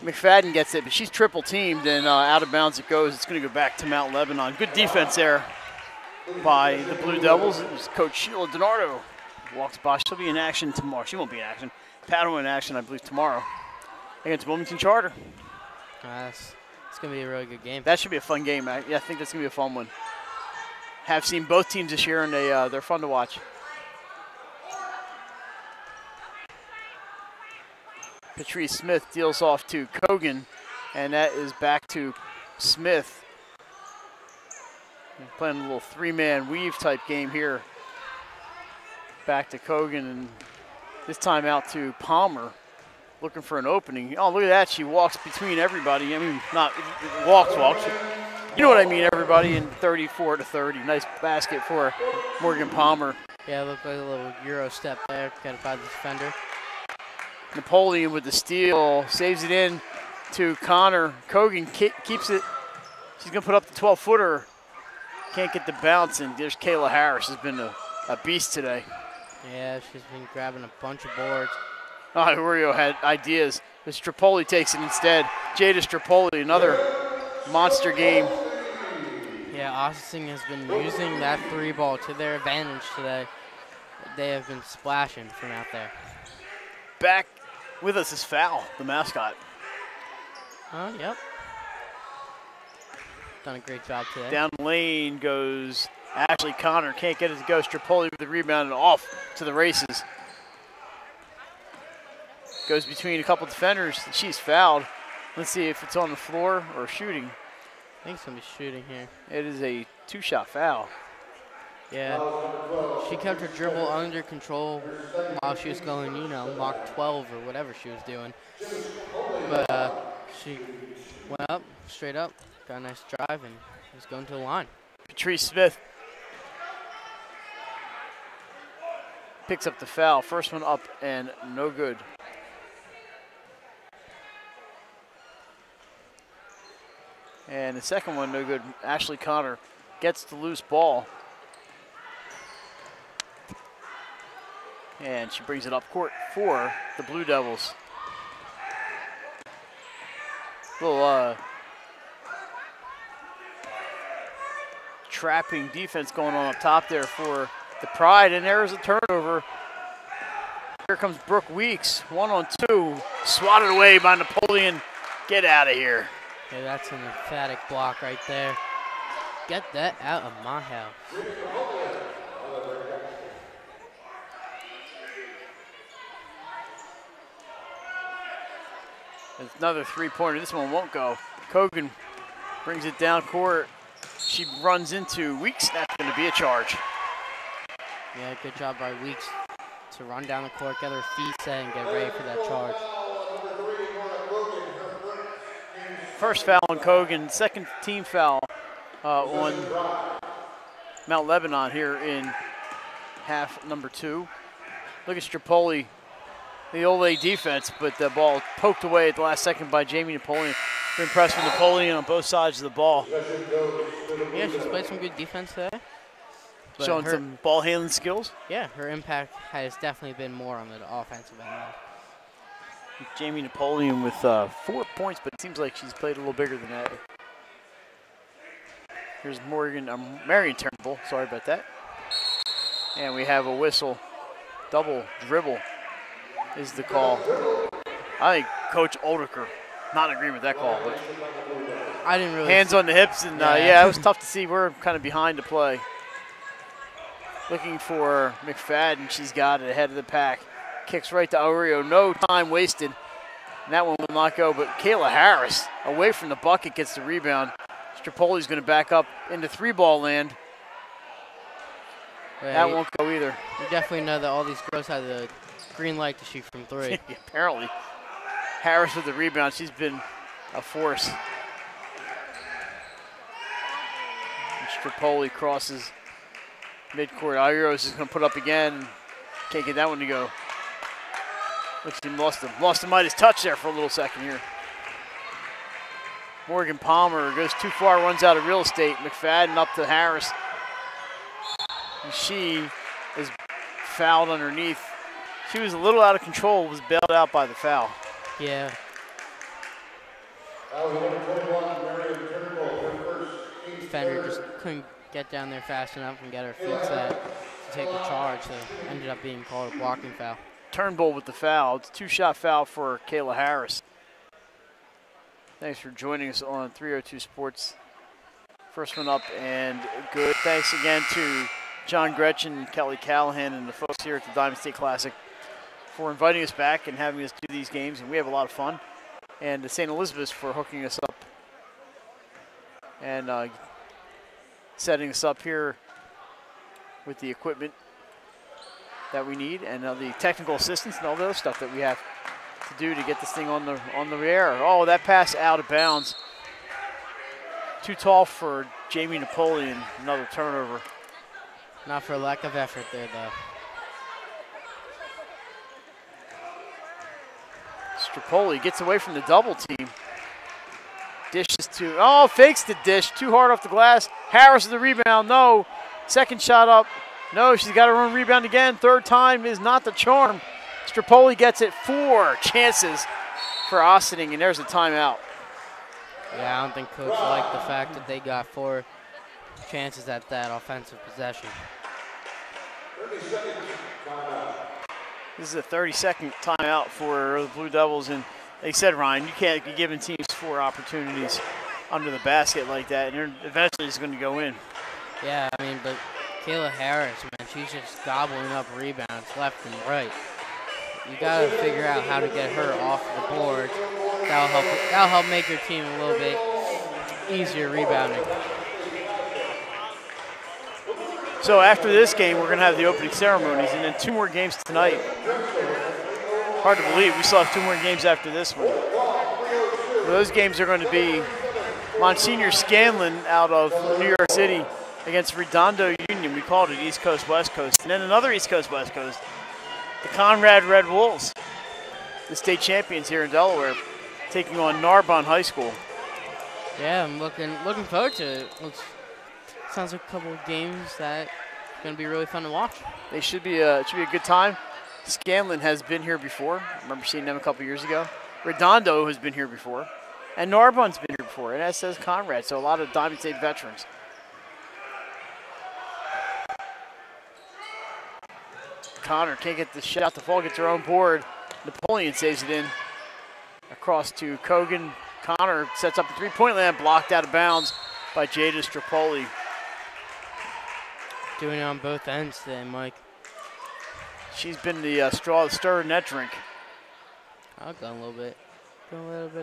McFadden gets it, but she's triple teamed, and out of bounds it goes. It's going to go back to Mount Lebanon. Good defense there by the Blue Devils. It was Coach Sheila DiNardo. Walks by. She'll be in action tomorrow. She won't be in action. Paddle in action, I believe, tomorrow against Wilmington Charter. It's going to be a really good game. That should be a fun game. I think that's going to be a fun one. Have seen both teams this year, and they're fun to watch. Patrice Smith deals off to Kogan, and that is back to Smith. We're playing a little three-man weave type game here. Back to Kogan, and this time out to Palmer, looking for an opening. Oh, look at that. She walks between everybody. I mean, not walks. You know what I mean, everybody, in 34-30. Nice basket for Morgan Palmer. Yeah, looked like a little Euro step there, got it by the defender. Napoleon with the steal, saves it in to Connor. Kogan keeps it. She's going to put up the 12-footer. Can't get the bounce, and there's Kayla Harris. Has been a beast today. Yeah, she's been grabbing a bunch of boards. Oh, Aureo had ideas, but Strapoli takes it instead. Jada Strapoli, another monster game. Yeah, Ossining has been using that 3-ball to their advantage today. They have been splashing from out there. Back with us is Foul, the mascot. Oh, yep. Done a great job today. Down lane goes Ashley Connor. Can't get it to go. Strapoli with the rebound and off to the races. Goes between a couple defenders. She's fouled. Let's see if it's on the floor or shooting. I think it's going to be shooting here. It is a 2-shot foul. Yeah, she kept her dribble under control while she was going, Mach 12 or whatever she was doing. But she went up, straight up, got a nice drive, and was going to the line. Patrice Smith picks up the foul. First one up and no good. And the second one, no good. Ashley Connor gets the loose ball. And she brings it up court for the Blue Devils. Little trapping defense going on up top there for the Pride, and there's a turnover. Here comes Brooke Weeks, 1-on-2, swatted away by Napoleon. Get out of here. Yeah, that's an emphatic block right there. Get that out of my house. It's another three-pointer. This one won't go. Kogan brings it down court. She runs into Weeks. That's going to be a charge. Yeah, good job by Weeks to run down the court, get her feet set, and get ready for that charge. First foul on Kogan, second team foul on Mount Lebanon here in half number 2. Look at Strapoli, the old lady defense, but the ball poked away at the last second by Jamie Napoleon. Been impressed with Napoleon on both sides of the ball. Yeah, she's played some good defense today. Showing some ball handling skills. Yeah, her impact has definitely been more on the offensive end. Jamie Napoleon with 4 points, but it seems like she's played a little bigger than that. Here's Marion Turnbull. Sorry about that. And we have a whistle. Double dribble is the call. I think Coach Oldiker not in agreement with that call. But I didn't really. Hands on the hips, and yeah, it was tough to see. We're kind of behind the play. Looking for McFadden. She's got it ahead of the pack. Kicks right to Oreo. No time wasted. And that one will not go, but Kayla Harris, away from the bucket, gets the rebound. Strapoli's going to back up into 3-ball land. Yeah, that won't go either. You definitely know that all these girls have the green light to shoot from 3. Apparently. Harris with the rebound. She's been a force. And Strapoli crosses midcourt. Iros is going to put up again. Can't get that one to go. Looks like he lost the Midas touch there for a little second here. Morgan Palmer goes too far, runs out of real estate. McFadden up to Harris. And she is fouled underneath. She was a little out of control, was bailed out by the foul. Yeah. Defender just couldn't get down there fast enough and get her feet set to take the charge, so ended up being called a blocking foul. Turnbull with the foul. It's a 2-shot foul for Kayla Harris. Thanks for joining us on 302 Sports. First one up and good. Thanks again to John Gretchen, Kelly Callahan, and the folks here at the Diamond State Classic for inviting us back and having us do these games, and we have a lot of fun. And to St. Elizabeth's for hooking us up and setting us up here with the equipment that we need, and the technical assistance and all the other stuff that we have to do to get this thing on the air. Oh, that pass out of bounds. Too tall for Jamie Napoleon. Another turnover. Not for lack of effort there, though. Strapoli gets away from the double team. Dishes to, oh, fakes the dish. Too hard off the glass. Harris with the rebound. No. Second shot up. No, she's got her own rebound again. Third time is not the charm. Strapoli gets it. 4 chances for Ossining, and there's a timeout. Yeah, I don't think Coach liked the fact that they got 4 chances at that offensive possession. This is a 30-second timeout for the Blue Devils, and they said, Ryan, you can't be giving teams 4 opportunities under the basket like that, and they're eventually it's going to go in. Yeah, I mean, but Kayla Harris, man, she's just gobbling up rebounds left and right. You got to figure out how to get her off the board. That'll help make your team a little bit easier rebounding. So after this game, we're going to have the opening ceremonies, and then 2 more games tonight. Hard to believe. We still have 2 more games after this one. Those games are going to be Monsignor Scanlon out of New York City against Redondo Union. We called it East Coast, West Coast. And then another East Coast, West Coast. The Conrad Red Wolves, the state champions here in Delaware, taking on Narbonne High School. Yeah, I'm looking forward to it. Sounds like a couple of games that are going to be really fun to watch. They should be it should be a good time. Scanlon has been here before. I remember seeing them a couple years ago. Redondo has been here before. And Narbonne's been here before, and as says Conrad, so a lot of Diamond State veterans. Connor can't get the shot to fall, gets her own board. Napoleon saves it in. Across to Kogan. Connor sets up a 3-point land, blocked out of bounds by Jada Strapoli. Doing it on both ends today, Mike. She's been the straw that stirred in that drink. I've done a little bit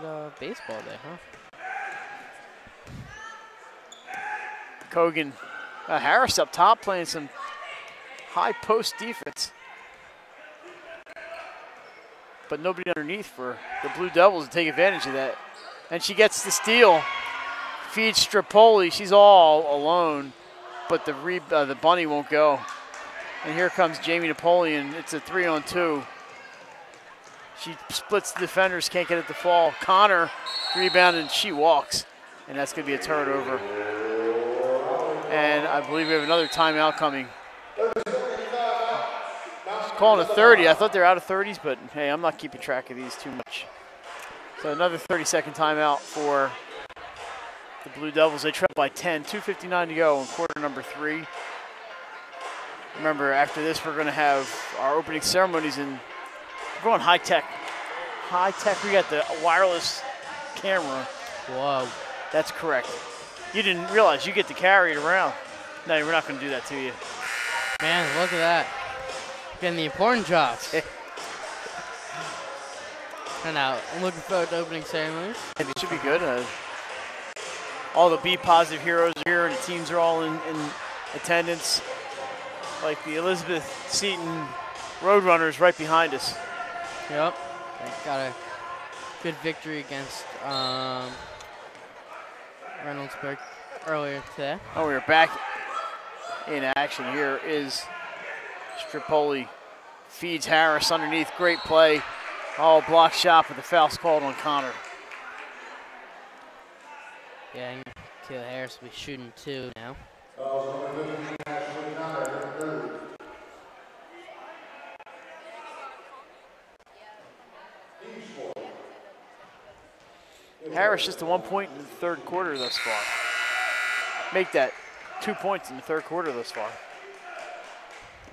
of baseball there, huh? Kogan, Harris up top playing some high post defense. But nobody underneath for the Blue Devils to take advantage of that. And she gets the steal, feeds Strapoli. She's all alone, but the bunny won't go. And here comes Jamie Napoleon. It's a 3-on-2. She splits the defenders, can't get it to fall. Connor rebound, and she walks. And that's going to be a turnover. And I believe we have another timeout coming. Calling a 30. I thought they were out of 30s, but hey, I'm not keeping track of these too much. So another 30-second timeout for the Blue Devils. They trail by 10, 2:59 to go in quarter number 3. Remember, after this, we're going to have our opening ceremonies, and we're going high tech. High tech. We got the wireless camera. Whoa. That's correct. You didn't realize you get to carry it around. No, we're not going to do that to you. Man, look at that. Getting the important jobs. And now, I'm looking forward to opening ceremonies. It should be good. All the Be Positive heroes are here, and the teams are all in attendance. Like the Elizabeth Seton Roadrunners right behind us. Yep. They got a good victory against Reynoldsburg earlier today. Oh, we're back in action. Here is Strapoli. Feeds Harris underneath. Great play. Oh, block shot, but the foul's called on Connor. Yeah, and Kayla Harris will be shooting 2 now. Harris just a 1 point in the third quarter thus far. Make that 2 points in the third quarter thus far.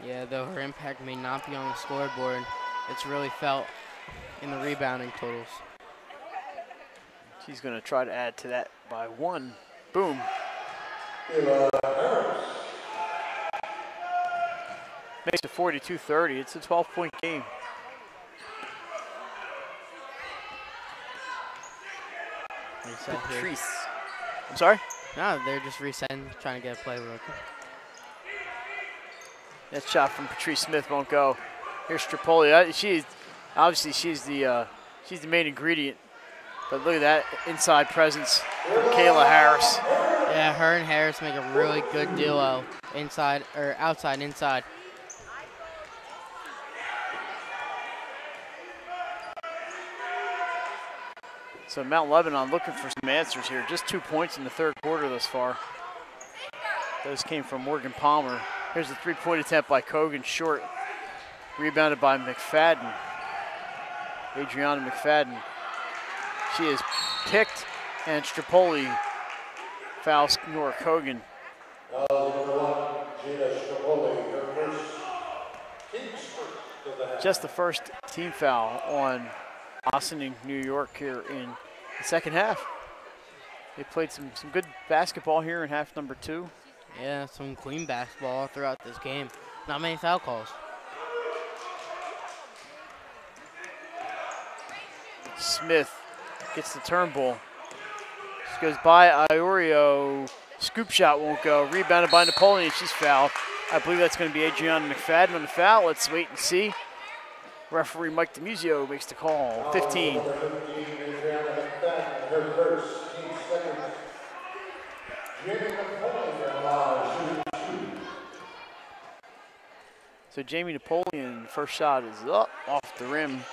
Yeah, though her impact may not be on the scoreboard, it's really felt in the rebounding totals. She's going to try to add to that by 1. Boom. Makes it 42-30. It's a 12-point game. Patrice. I'm sorry? No, they're just resetting, trying to get a play real quick. That shot from Patrice Smith won't go. Here's Strapoli. She's the main ingredient. But look at that inside presence from Kayla Harris. Yeah, her and Harris make a really good duo, inside or outside, inside. So Mount Lebanon looking for some answers here. Just 2 points in the third quarter thus far. Those came from Morgan Palmer. Here's a 3-point attempt by Cogan, short. Rebounded by McFadden. Adriana McFadden. She is picked, and Strapoli fouls Nora Cogan. Just the first team foul on Ossining, New York here in the second half. They played some good basketball here in half number 2. Yeah, some clean basketball throughout this game. Not many foul calls. Smith gets the turnbull. She goes by Iorio. Scoop shot won't go. Rebounded by Napoleon. She's fouled. I believe that's going to be Adriana McFadden on the foul. Let's wait and see. Referee Mike DeMuzio makes the call. 15. So Jamie Napoleon, first shot is up off the rim.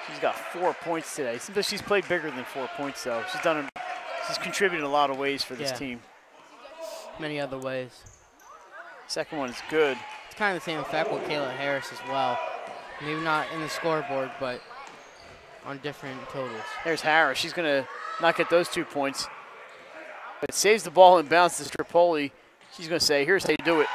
She's got 4 points today. She's played bigger than 4 points though. She's contributed in a lot of ways for this team. Many other ways. Second one is good. It's kind of the same effect with Kayla Harris as well. Maybe not in the scoreboard, but on different totals. There's Harris. She's going to not get those 2 points. But saves the ball and bounces to Strapoli. She's going to say, here's how you do it.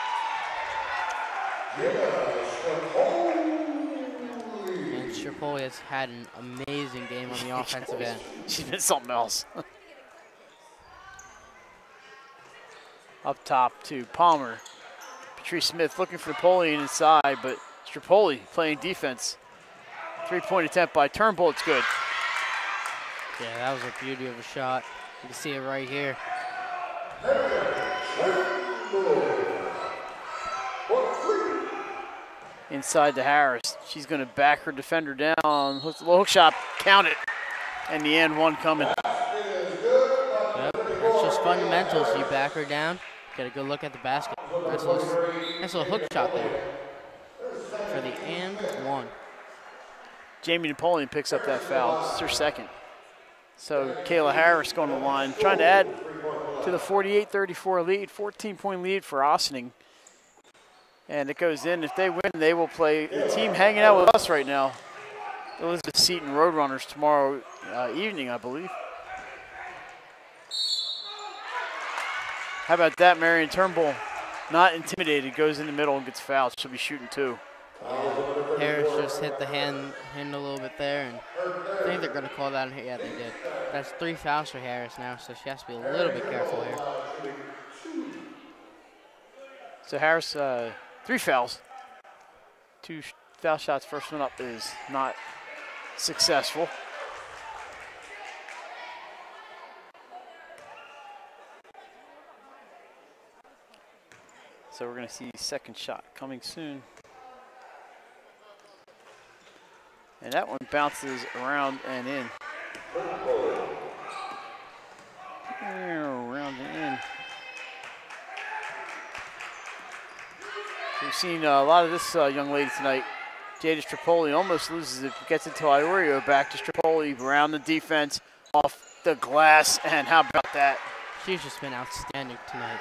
And Strapoli has had an amazing game on the offensive end. She's been something else. Up top to Palmer. Patrice Smith looking for Napoleon inside, but Strapoli playing defense. 3-point attempt by Turnbull. It's good. Yeah, that was a beauty of a shot. You can see it right here. Inside to Harris. She's going to back her defender down. Hook shot, count it. And the and one coming. Yep, that's just fundamentals. You back her down, get a good look at the basket. Nice little hook shot there for the and one. Jamie Napoleon picks up that foul. It's her second. So Kayla Harris going to the line, trying to add to the 48-34 lead, 14-point lead for Ossining. And it goes in. If they win, they will play the team hanging out with us right now. Elizabeth Seton Roadrunners tomorrow evening, I believe. How about that, Marion Turnbull not intimidated, goes in the middle and gets fouled. She'll be shooting 2. Harris just hit the hand a little bit there, and I think they're going to call that. Yeah, they did. That's 3 fouls for Harris now, so she has to be a little bit careful here. So Harris, 3 fouls. 2 foul shots. First one up is not successful. So we're going to see second shot coming soon. And that one bounces around and in. Around and in. So we've seen a lot of this young lady tonight. Jada Strapoli almost loses it, gets into Iorio. Back to Strapoli around the defense, off the glass, and how about that? She's just been outstanding tonight.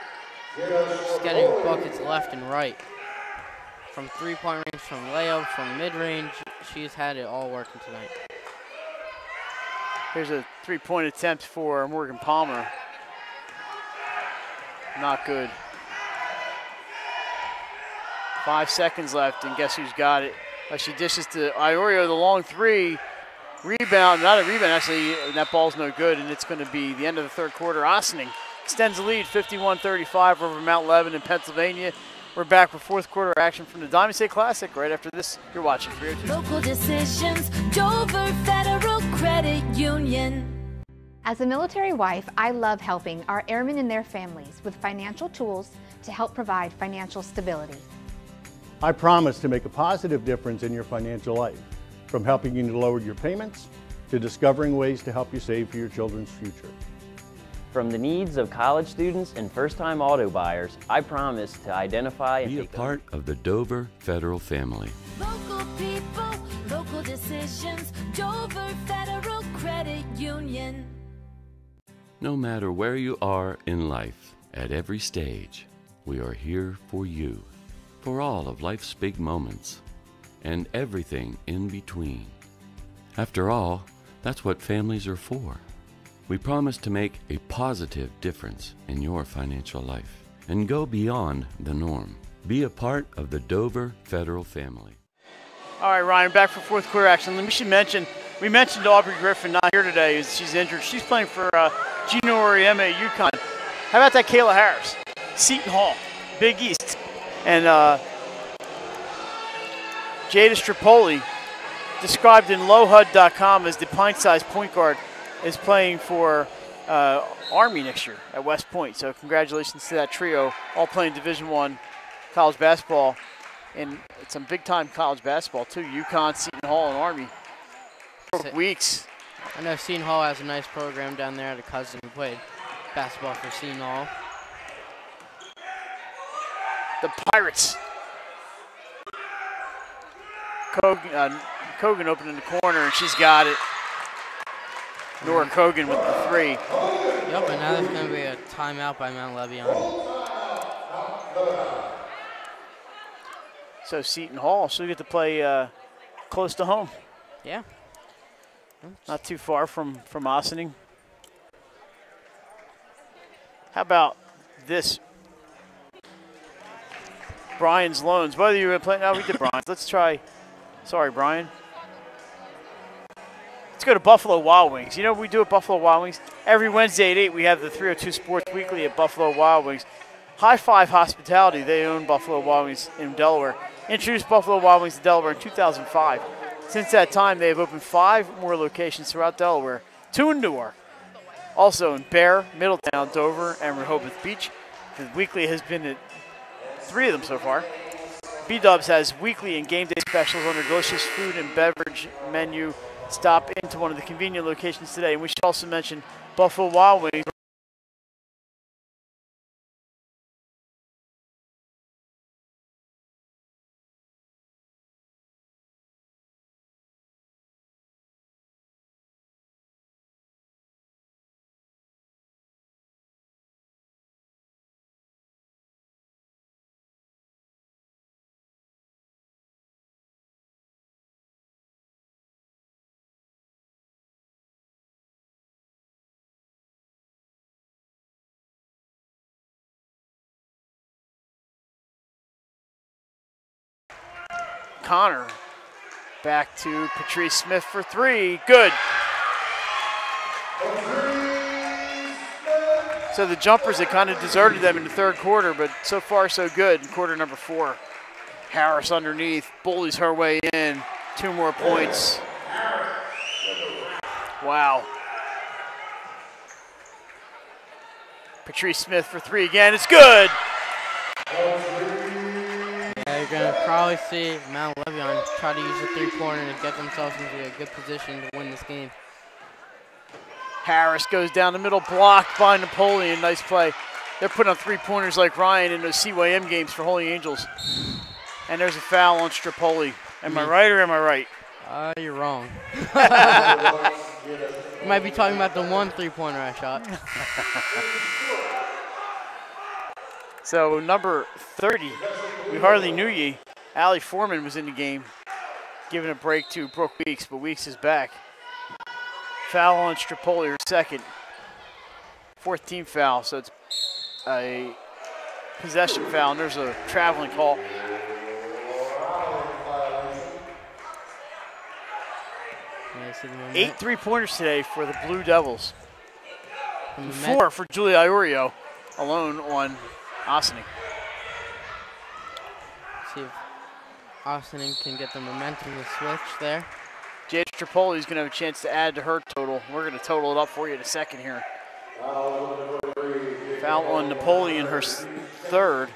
She's getting buckets left and right. From 3-point range, from layup, from mid-range, she's had it all working tonight. Here's a 3-point attempt for Morgan Palmer. Not good. 5 seconds left, and guess who's got it? She dishes to Iorio, the long 3. Rebound, not a rebound, actually, that ball's no good, and it's going to be the end of the third quarter. Ossining extends the lead, 51-35 over Mount Lebanon in Pennsylvania. We're back with fourth quarter action from the Diamond State Classic. Right after this, you're watching 302. Local decisions, Dover Federal Credit Union. As a military wife, I love helping our airmen and their families with financial tools to help provide financial stability. I promise to make a positive difference in your financial life, from helping you to lower your payments to discovering ways to help you save for your children's future. From the needs of college students and first-time auto buyers, I promise to identify and be a part of the Dover Federal family. Local people, local decisions, Dover Federal Credit Union. No matter where you are in life, at every stage, we are here for you, for all of life's big moments, and everything in between. After all, that's what families are for. We promise to make a positive difference in your financial life and go beyond the norm. Be a part of the Dover Federal family. All right, Ryan, back for fourth quarter action. We mentioned Aubrey Griffin not here today. She's injured. She's playing for Gino Oriema at UConn. How about that Kayla Harris? Seton Hall, Big East. And Jada Strapoli, described in lowhud.com as the pint-sized point guard, is playing for Army next year at West Point. So congratulations to that trio, all playing Division I college basketball. And it's some big-time college basketball, too. UConn, Seton Hall, and Army. Weeks. I know Seton Hall has a nice program down there. I had a cousin who played basketball for Seton Hall. The Pirates. Kogan open in the corner, and she's got it. Nora Kogan with the 3. Yep, and now there's going to be a timeout by Mount Lebanon. So Seton Hall, she'll get to play close to home. Yeah. Not too far from Ossining. How about this? Brian's Loans. Both of you were playing. No, we did Brian's. Let's try. Sorry, Brian. Let's go to Buffalo Wild Wings. You know what we do at Buffalo Wild Wings? Every Wednesday at 8, we have the 302 Sports Weekly at Buffalo Wild Wings. High Five Hospitality, they own Buffalo Wild Wings in Delaware. Introduced Buffalo Wild Wings to Delaware in 2005. Since that time, they have opened 5 more locations throughout Delaware, 2 in Newark. Also in Bear, Middletown, Dover, and Rehoboth Beach. The weekly has been at 3 of them so far. B-Dubs has weekly and game day specials on their delicious food and beverage menu. Stop into one of the convenient locations today. And we should also mention Buffalo Wild Wings. Connor. Back to Patrice Smith for three. Good. So the jumpers had kind of deserted them in the third quarter, but so far so good in quarter number 4. Harris underneath, bullies her way in. 2 more points. Wow. Patrice Smith for three again. It's good. Yeah, you're going to probably see Mount Lebanon try to use the three-pointer to get themselves into a good position to win this game. Harris goes down the middle, blocked by Napoleon. Nice play. They're putting on three-pointers like Ryan in those CYM games for Holy Angels. And there's a foul on Strapoli. Am I right or am I right? You're wrong. You might be talking about the one three-pointer I shot. So number 30, we hardly knew ye. Allie Foreman was in the game, giving a break to Brooke Weeks, but Weeks is back. Foul on Strapoli, her second. 4th team foul, so it's a possession foul, and there's a traveling call. Eight three-pointers today for the Blue Devils. 4 for Julia Iorio, alone on Ossining. See if Ossining can get the momentum to switch there. Jade Strapoli is going to have a chance to add to her total. We're going to total it up for you in a second here. Foul on Napoleon, her third.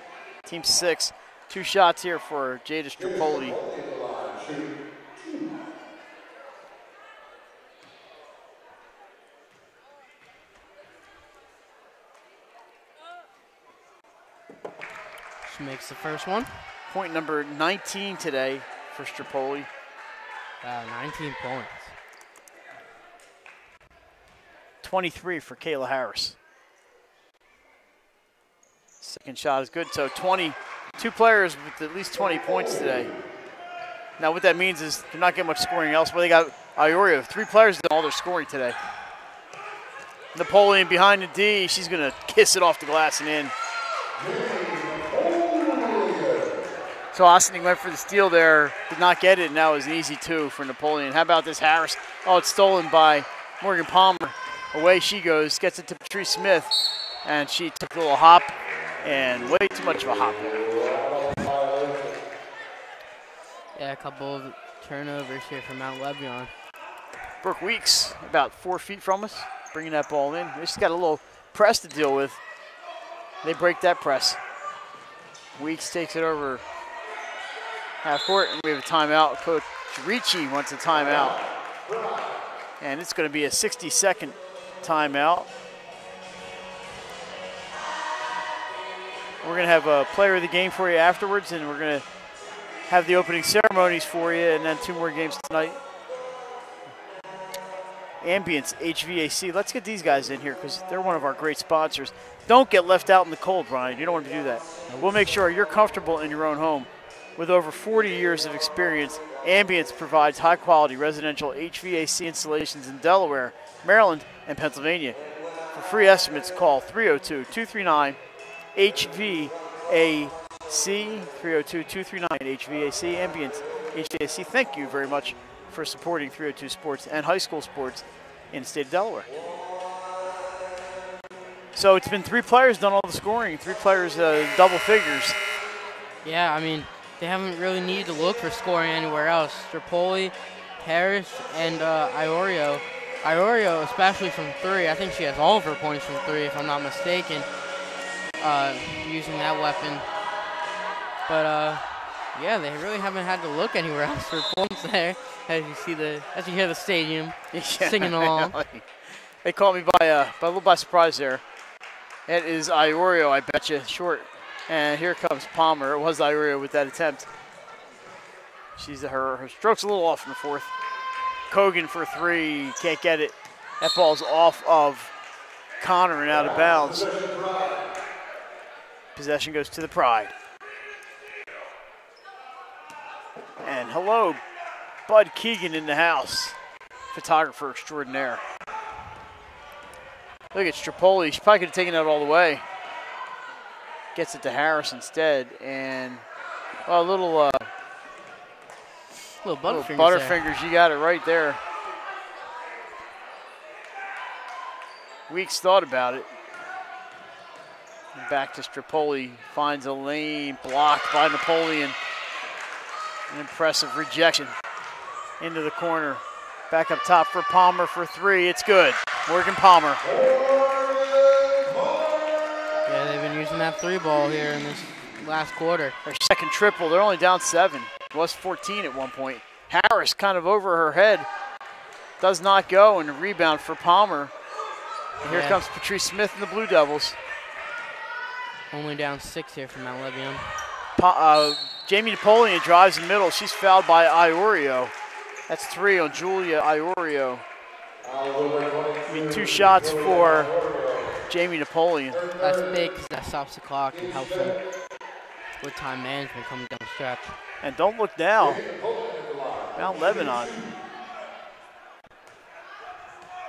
Team 6. 2 shots here for Jade Strapoli. She makes the first one. Point number 19 today for Strapoli. Wow, 19 points. 23 for Kayla Harris. Second shot is good, so 22 players with at least 20 points today. Now what that means is they're not getting much scoring elsewhere. They got Iorio, 3 players did all their scoring today. Napoleon behind the D, she's gonna kiss it off the glass and in. So Ossining went for the steal there, did not get it, and that was an easy 2 for Napoleon. How about this Harris? Oh, it's stolen by Morgan Palmer. Away she goes, gets it to Patrice Smith, and she took a little hop, and way too much of a hop there. Yeah, a couple of turnovers here from Mount Lebanon. Brooke Weeks, about 4 feet from us, bringing that ball in. They just got a little press to deal with. They break that press. Weeks takes it over half court, and we have a timeout. Coach Ricci wants a timeout. And it's going to be a 60-second timeout. We're going to have a player of the game for you afterwards, and we're going to have the opening ceremonies for you, and then 2 more games tonight. Ambience, HVAC. Let's get these guys in here because they're one of our great sponsors. Don't get left out in the cold, Brian. You don't want to do that. We'll make sure you're comfortable in your own home. With over 40 years of experience, Ambience provides high-quality residential HVAC installations in Delaware, Maryland, and Pennsylvania. For free estimates, call 302-239-HVAC, 302-239-HVAC, Ambience HVAC. Thank you very much for supporting 302 Sports and high school sports in the state of Delaware. So it's been 3 players done all the scoring, 3 players double figures. Yeah, I mean, they haven't really needed to look for scoring anywhere else. Strapoli, Harris, and Iorio. Iorio, especially from 3, I think she has all of her points from 3, if I'm not mistaken, using that weapon. But yeah, they really haven't had to look anywhere else for points there. As you hear the stadium singing along. They caught me by a little by surprise there. It is Iorio, I bet you, short. And here comes Palmer. It was Iorio with that attempt. Her stroke's a little off in the 4th. Kogan for 3, can't get it. That ball's off of Connor and out of bounds. Possession goes to the Pride. And hello, Bud Keegan in the house. Photographer extraordinaire. Look at Strapoli. She probably could have taken that all the way. Gets it to Harris instead. And well, a little Little Butterfingers. Butterfingers, you got it right there. Weeks thought about it. And back to Strapoli, finds a lane, blocked by Napoleon. An impressive rejection into the corner. Back up top for Palmer for three. It's good. Morgan Palmer. Yeah, they've been using that three ball here in this last quarter. Their second triple. They're only down 7. It was 14 at one point. Harris kind of over her head. Does not go, and a rebound for Palmer. And here comes Patrice Smith and the Blue Devils. Only down 6 here for Mount Lebanon. Jamie Napoleon drives in the middle. She's fouled by Iorio. That's 3 on Julia Iorio. I mean, 2 shots for Jamie Napoleon. That's big because that stops the clock and helps them with time management coming down the stretch. And don't look now. Mount Lebanon.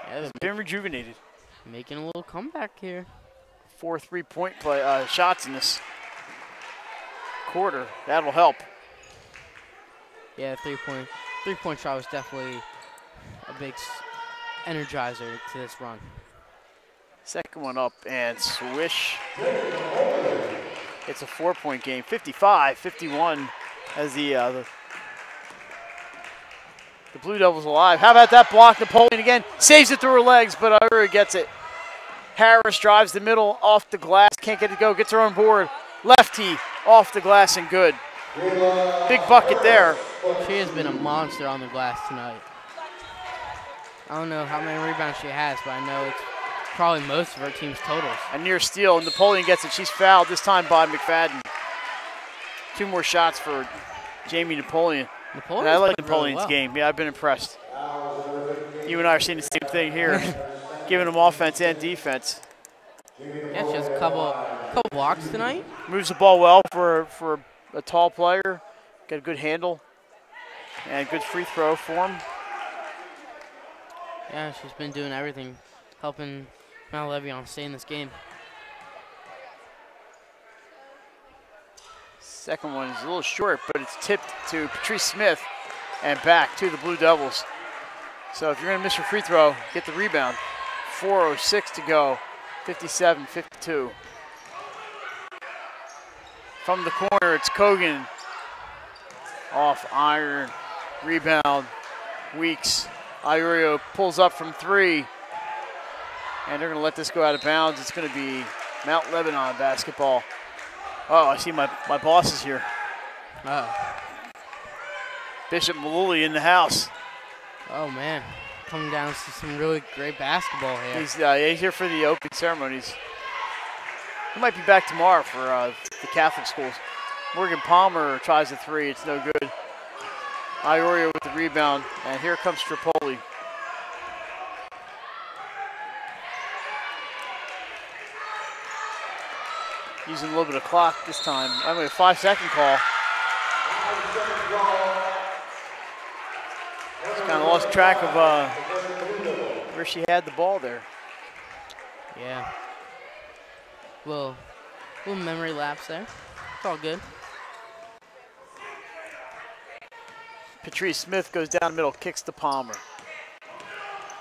Yeah, they've been rejuvenated. Making a little comeback here. 4 3-point play shots in this quarter. That'll help. Yeah, three-point shot was definitely a big energizer to this run. Second one up and swish. It's a 4-point game. 55-51 as the Blue Devils alive. How about that block? Napoleon again saves it through her legs, but Ira gets it. Harris drives the middle off the glass. Can't get it to go. Gets her on board. Lefty off the glass and good. Big bucket there. She has been a monster on the glass tonight. I don't know how many rebounds she has, but I know it's probably most of her team's totals. A near steal. Napoleon gets it. She's fouled this time by McFadden. 2 more shots for Jamie Napoleon. And I like Napoleon's game. Yeah, I've been impressed. You and I are seeing the same thing here, giving them offense and defense. Yeah, she has a couple blocks tonight. Moves the ball well for a tall player. Got a good handle and good free throw for him. Yeah, she's been doing everything, helping Mount Lebanon stay in this game. Second one is a little short, but it's tipped to Patrice Smith and back to the Blue Devils. So if you're going to miss your free throw, get the rebound. 4:06 to go, 57-52. From the corner, it's Kogan. Off iron, rebound, Weeks. Iorio pulls up from 3, and they're going to let this go out of bounds. It's going to be Mount Lebanon basketball. Oh, I see my boss is here. Bishop Malooly in the house. Oh, man. Coming down to some really great basketball here. He's here for the opening ceremonies. He might be back tomorrow for the Catholic schools. Morgan Palmer tries a 3. It's no good. Iorio with the rebound, and here comes Strapoli. Using a little bit of clock this time. I mean, a 5-second call. Just kind of lost track of where she had the ball there. Yeah. Little memory lapse there. It's all good. Patrice Smith goes down the middle, kicks to Palmer.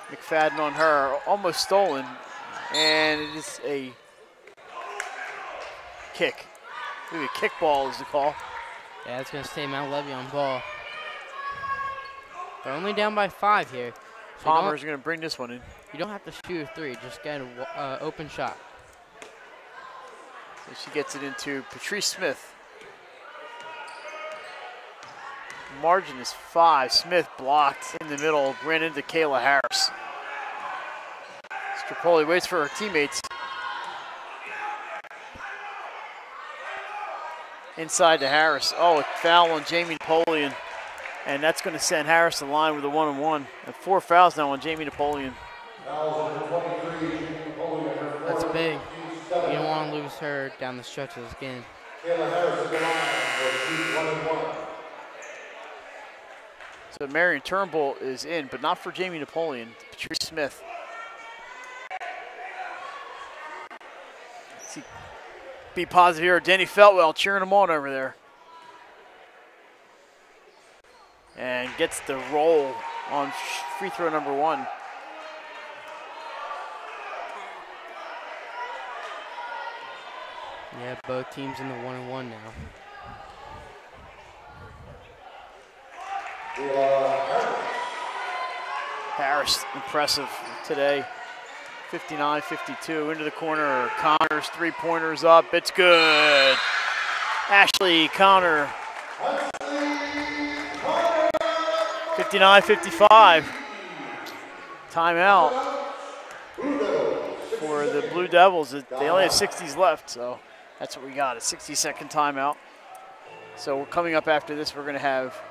McFadden on her, almost stolen, and it is a kick. Maybe a kick ball is the call. Yeah, it's going to stay Mount Lebanon ball. They're only down by 5 here. So Palmer's going to bring this one in. You don't have to shoot a 3, just get an open shot. So she gets it into Patrice Smith. Margin is 5. Smith blocked in the middle, ran into Kayla Harris. Strapoli waits for her teammates. Inside to Harris. Oh, a foul on Jamie Napoleon. And that's going to send Harris to the line with a 1-on-1. And 4 fouls now on Jamie Napoleon. That's big. You don't want to lose her down the stretch of this game. So Marion Turnbull is in, but not for Jamie Napoleon. Patrice Smith. See, be positive here. Denny Feltwell cheering him on over there. and gets the roll on free throw number 1. Yeah, both teams in the 1-and-1 now. Harris, impressive today. 59-52 into the corner. Connor's three-pointers up. It's good. Ashley Connor. 59-55. Timeout for the Blue Devils. They only have 60s left, so that's what we got, a 60-second timeout. So coming up after this, we're gonna have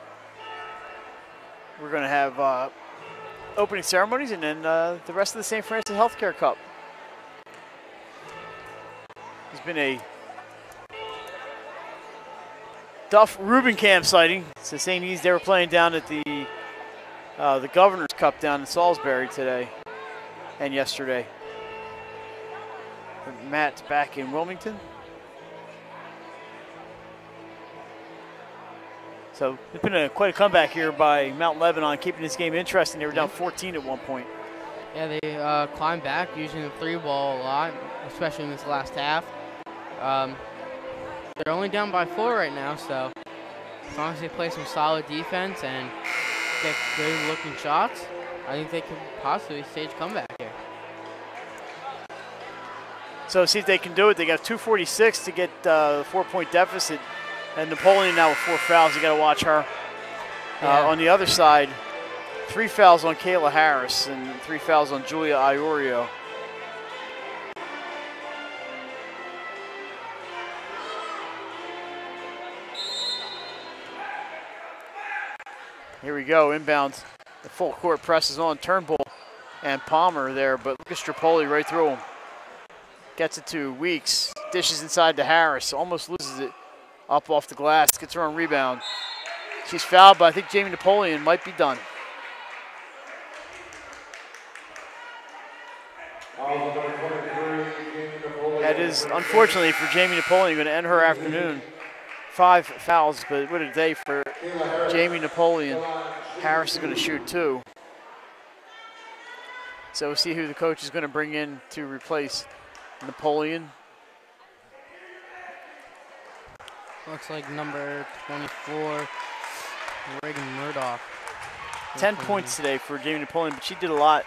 opening ceremonies and then the rest of the St. Francis Healthcare Cup. There's been a Duff Rubenkamp sighting. It's the St. E's. They were playing down at the Governor's Cup down in Salisbury today and yesterday. And Matt's back in Wilmington. So it's been quite a comeback here by Mount Lebanon, keeping this game interesting. They were down 14 at one point. Yeah, they climbed back using the 3-ball a lot, especially in this last half. They're only down by 4 right now, so as long as they play some solid defense and get good-looking shots, I think they could possibly stage comeback here. So see if they can do it. They got 2:46 to get the 4-point deficit. And Napoleon now with 4 fouls. You got to watch her. On the other side, 3 fouls on Kayla Harris and 3 fouls on Julia Iorio. Here we go, inbounds. The full court presses on Turnbull and Palmer there, but look at Strapoli right through him. Gets it to Weeks, dishes inside to Harris, almost loses it. Up off the glass, gets her on rebound. She's fouled, but I think Jamie Napoleon might be done. That is, unfortunately for Jamie Napoleon, going to end her afternoon. 5 fouls, but what a day for Jamie Napoleon. Harris is going to shoot 2. So we'll see who the coach is going to bring in to replace Napoleon. Looks like number 24, Reagan Murdoch. 10 points today for Jamie Napoleon, but she did a lot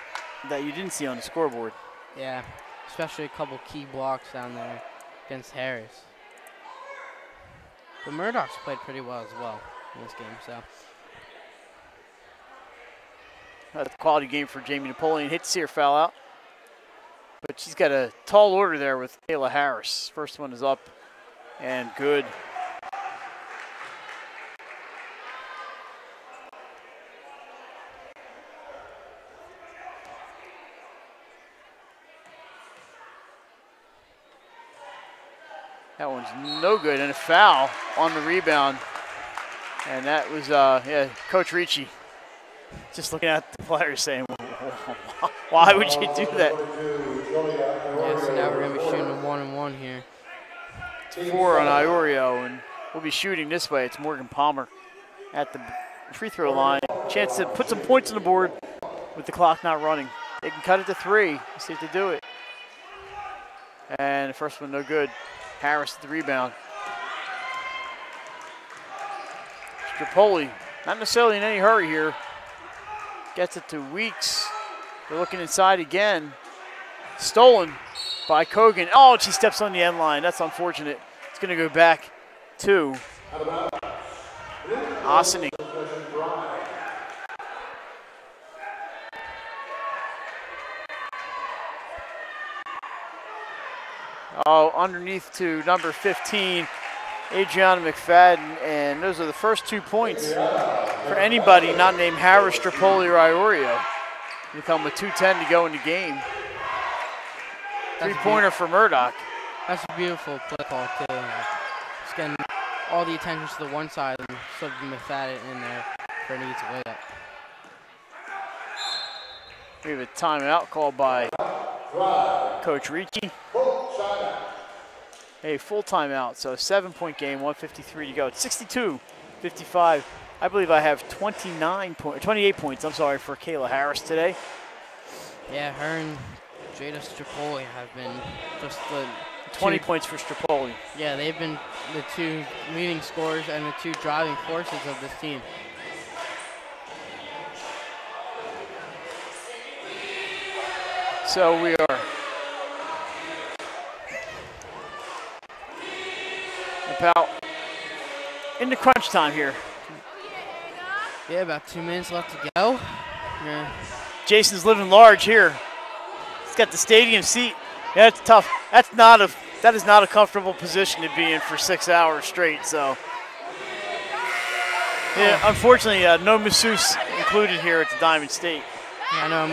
that you didn't see on the scoreboard. Yeah, especially a couple key blocks down there against Harris. But Murdoch's played pretty well as well in this game, so. That's a quality game for Jamie Napoleon. Hate to see her foul out, but she's got a tall order there with Kayla Harris. First one is up and good. That one's no good, and a foul on the rebound. And that was, Coach Ricci just looking at the players saying, why would you do that? Yeah, so now we're going to be shooting a 1-and-1 here. 4 on Iorio, and we'll be shooting this way. It's Morgan Palmer at the free throw line. Chance to put some points on the board with the clock not running. They can cut it to 3. Let's see if they do it. And the first one, no good. Harris the rebound. Strapoli, not necessarily in any hurry here. Gets it to Weeks. They're looking inside again. Stolen by Kogan. Oh, she steps on the end line. That's unfortunate. It's going to go back to Ossining. Oh, underneath to number 15, Adriana McFadden, and those are the first 2 points for anybody not named Harris, Strapoli, or Iorio. You come with 2:10 to go in the game. 3-pointer for Murdoch. That's a beautiful play call, too. Just getting all the attention to the one side and sort of McFadden in there for an easy layup. We have a timeout called by Coach Ricci. A full timeout, so 7-point game, 1:53 to go. It's 62-55 I believe I have 28 points, I'm sorry, for Kayla Harris today. Yeah, her and Jada Strapoli have been just the 20 points for Strapoli. Yeah, they've been the two leading scorers and the two driving forces of this team. So we are about into crunch time here. Yeah, about 2 minutes left to go. Yeah. Jason's living large here. He's got the stadium seat. Yeah, it's tough. That is not a comfortable position to be in for 6 hours straight. So, yeah, unfortunately, no masseuse included here at the Diamond State. Yeah, I know.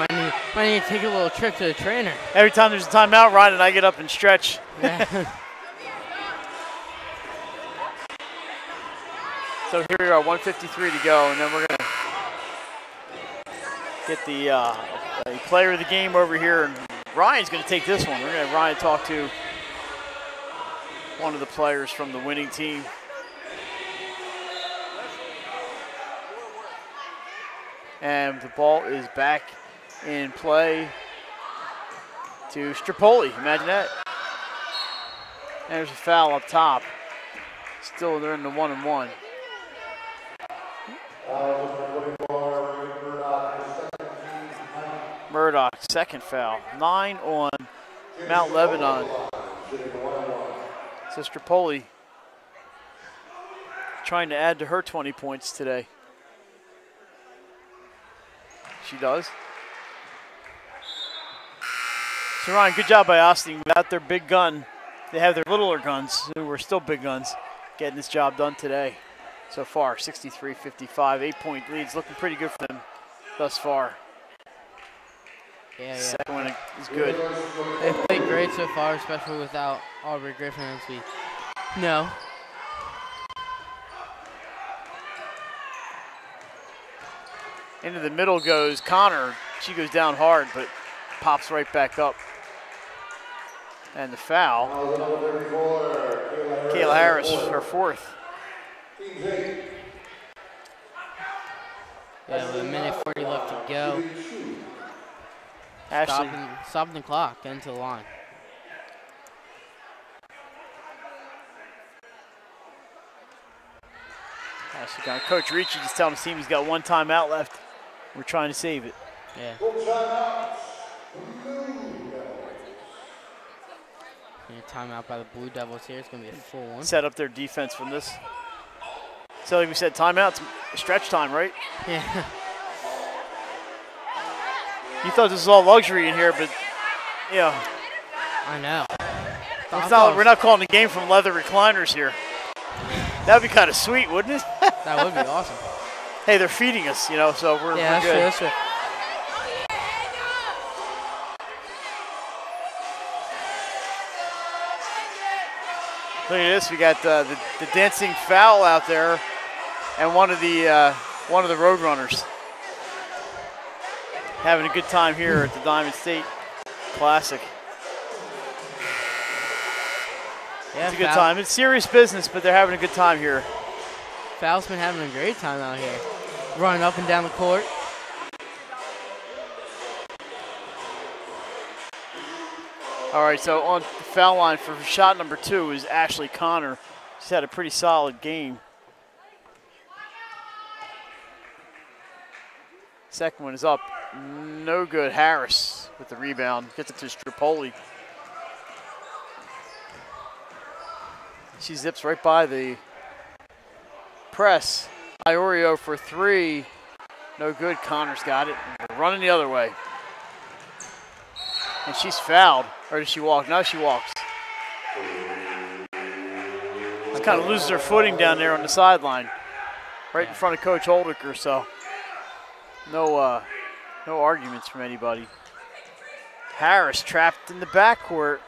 Might need to take a little trip to the trainer. Every time there's a timeout, Ryan and I get up and stretch. Yeah. So here we are, 1:53 to go, and then we're gonna get the player of the game over here, and Ryan's gonna take this one. We're gonna have Ryan talk to one of the players from the winning team. And the ball is back in play to Strapoli. Imagine that. There's a foul up top. Still, they're in the 1-and-1. Murdoch, second foul. 9 on Mount Lebanon. So Strapoli trying to add to her 20 points today. She does. So Ryan, good job by Ossining. Without their big gun, they have their littler guns, who are still big guns, getting this job done today. So far, 63-55, 8-point leads, looking pretty good for them thus far. Yeah. Second one is good. They've played great so far, especially without Aubrey Griffin, as we know. Into the middle goes Connor. She goes down hard, but pops right back up. And the foul. Kayla Harris, her fourth. Yeah, with 1:40 left to go. Ashley. Stopping the clock, getting to the line. Ashley got Coach Ricci just telling the team he's got one timeout left. We're trying to save it. Yeah. Timeout by the Blue Devils here. It's going to be a full one. Set up their defense from this. So like we said, timeout's stretch time, right? Yeah. You thought this was all luxury in here, but yeah. I know. We're not calling the game from leather recliners here. That would be kind of sweet, wouldn't it? That would be awesome. Hey, they're feeding us, you know, so we're good. That's true. Look at this. We got the dancing foul out there, and one of the Roadrunners having a good time here at the Diamond State Classic. Yeah, it's a good time. It's serious business, but they're having a good time here. Foul's been having a great time out here, running up and down the court. All right, so on the foul line for shot number 2 is Ashley Connor. She's had a pretty solid game. Second one is up. No good. Harris with the rebound. Gets it to Strapoli. She zips right by the press. Iorio for 3. No good. Connor's got it. They're running the other way. And she's fouled. Or does she walk? No, she walks. She kind of loses her footing down there on the sideline. Right in front of Coach Holdiker, so no arguments from anybody. Harris trapped in the backcourt.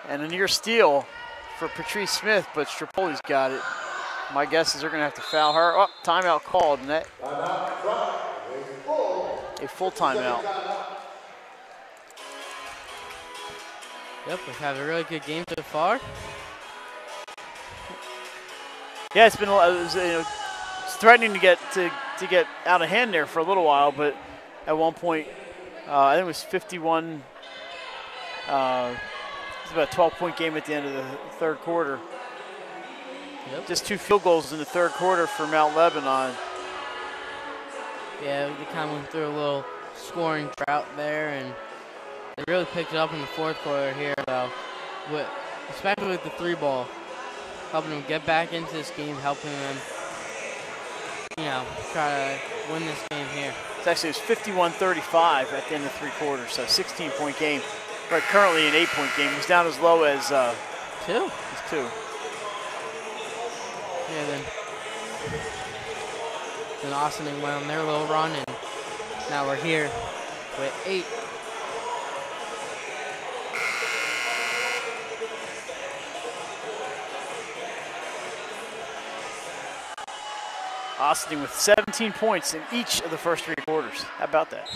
And a near steal for Patrice Smith, but Strapoli's got it. My guess is they're going to have to foul her. Oh, timeout called, and that a full timeout. Yep, we've had a really good game so far. Yeah, it's been was threatening to get out of hand there for a little while, but at one point, I think it was 51. It was about a 12-point game at the end of the third quarter. Yep. Just 2 field goals in the third quarter for Mount Lebanon. Yeah, they kind of went through a little scoring drought there, and they really picked it up in the fourth quarter here, though, especially with the 3-ball, helping them get back into this game, helping them, try to win this game here. It's actually 51-35 at the end of 3 quarters, so 16-point game. But currently an 8-point game. It was down as low as 2. It's 2. Yeah, then Ossining went on their little run, and now we're here with 8. Ossining with 17 points in each of the first 3 quarters. How about that?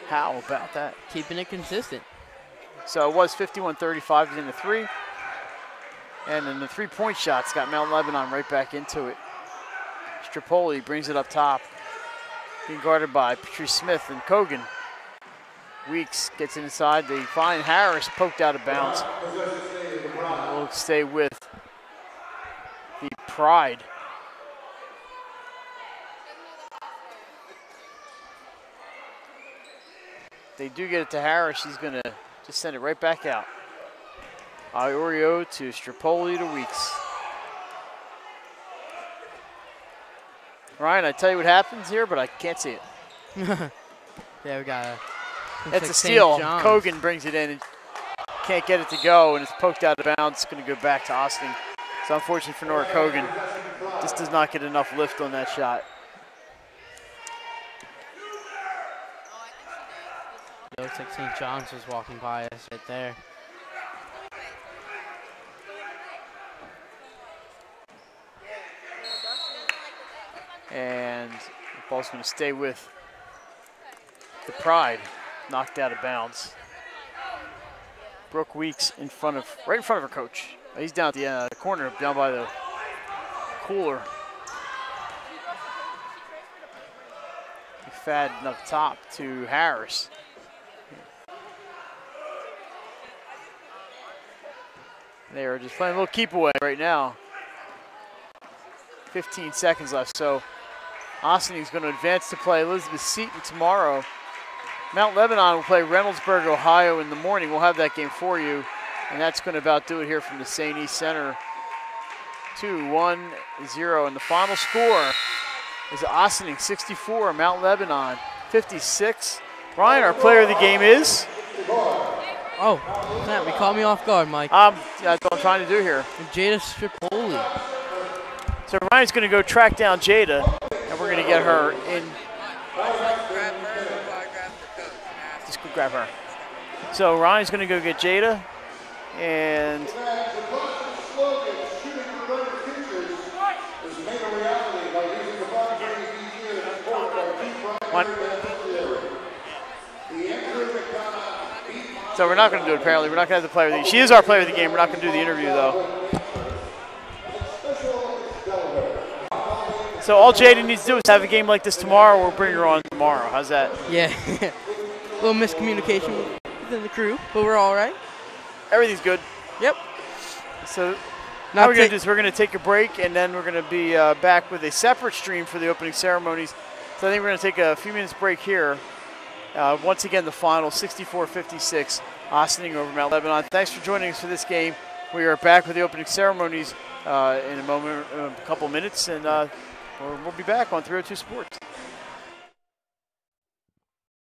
How about that? Keeping it consistent. So it was 51-35 in the 3. And then the 3-point shots got Mount Lebanon right back into it. Strapoli brings it up top. Being guarded by Patrice Smith and Kogan. Weeks gets inside. They find Harris poked out of bounds. Will stay with the Pride. They do get it to Harris. She's going to just send it right back out. Iorio to Strapoli to Weeks. Ryan, I tell you what happens here, but I can't see it. Yeah, we got It's a steal. Kogan brings it in and can't get it to go, and it's poked out of bounds. It's going to go back to Ossining. It's unfortunate for Nora Kogan. Just does not get enough lift on that shot. It looks like St. John's was walking by us right there. And the ball's going to stay with the Pride, knocked out of bounds. Brooke Weeks right in front of her coach. He's down at the corner, down by the cooler. McFadden up top to Harris. They are just playing a little keep away right now. 15 seconds left, so Ossining is going to advance to play Elizabeth Seton tomorrow. Mount Lebanon will play Reynoldsburg, Ohio in the morning. We'll have that game for you, and that's going to about do it here from the St. East Center. 2-1-0, and the final score is Ossining 64, Mount Lebanon 56. Ryan, our player of the game is? Oh, snap, you caught me off guard, Mike. That's what I'm trying to do here. Jada Strapoli. So Ryan's going to go track down Jada, and we're going to get her in. Just go grab her. So Ryan's going to go get Jada, and so we're not going to do it, apparently. We're not going to have the player of the game. She is our player of the game. We're not going to do the interview, though. So all Jada needs to do is have a game like this tomorrow. We'll bring her on tomorrow. How's that? Yeah. A little miscommunication within the crew, but we're all right. Everything's good. Yep. So now we're going to do is we're going to take a break, and then we're going to be back with a separate stream for the opening ceremonies. So I think we're going to take a few minutes break here. Once again, the final 64-56, Ossining over Mount Lebanon. Thanks for joining us for this game. We are back with the opening ceremonies in a couple minutes, and we'll be back on 302 Sports.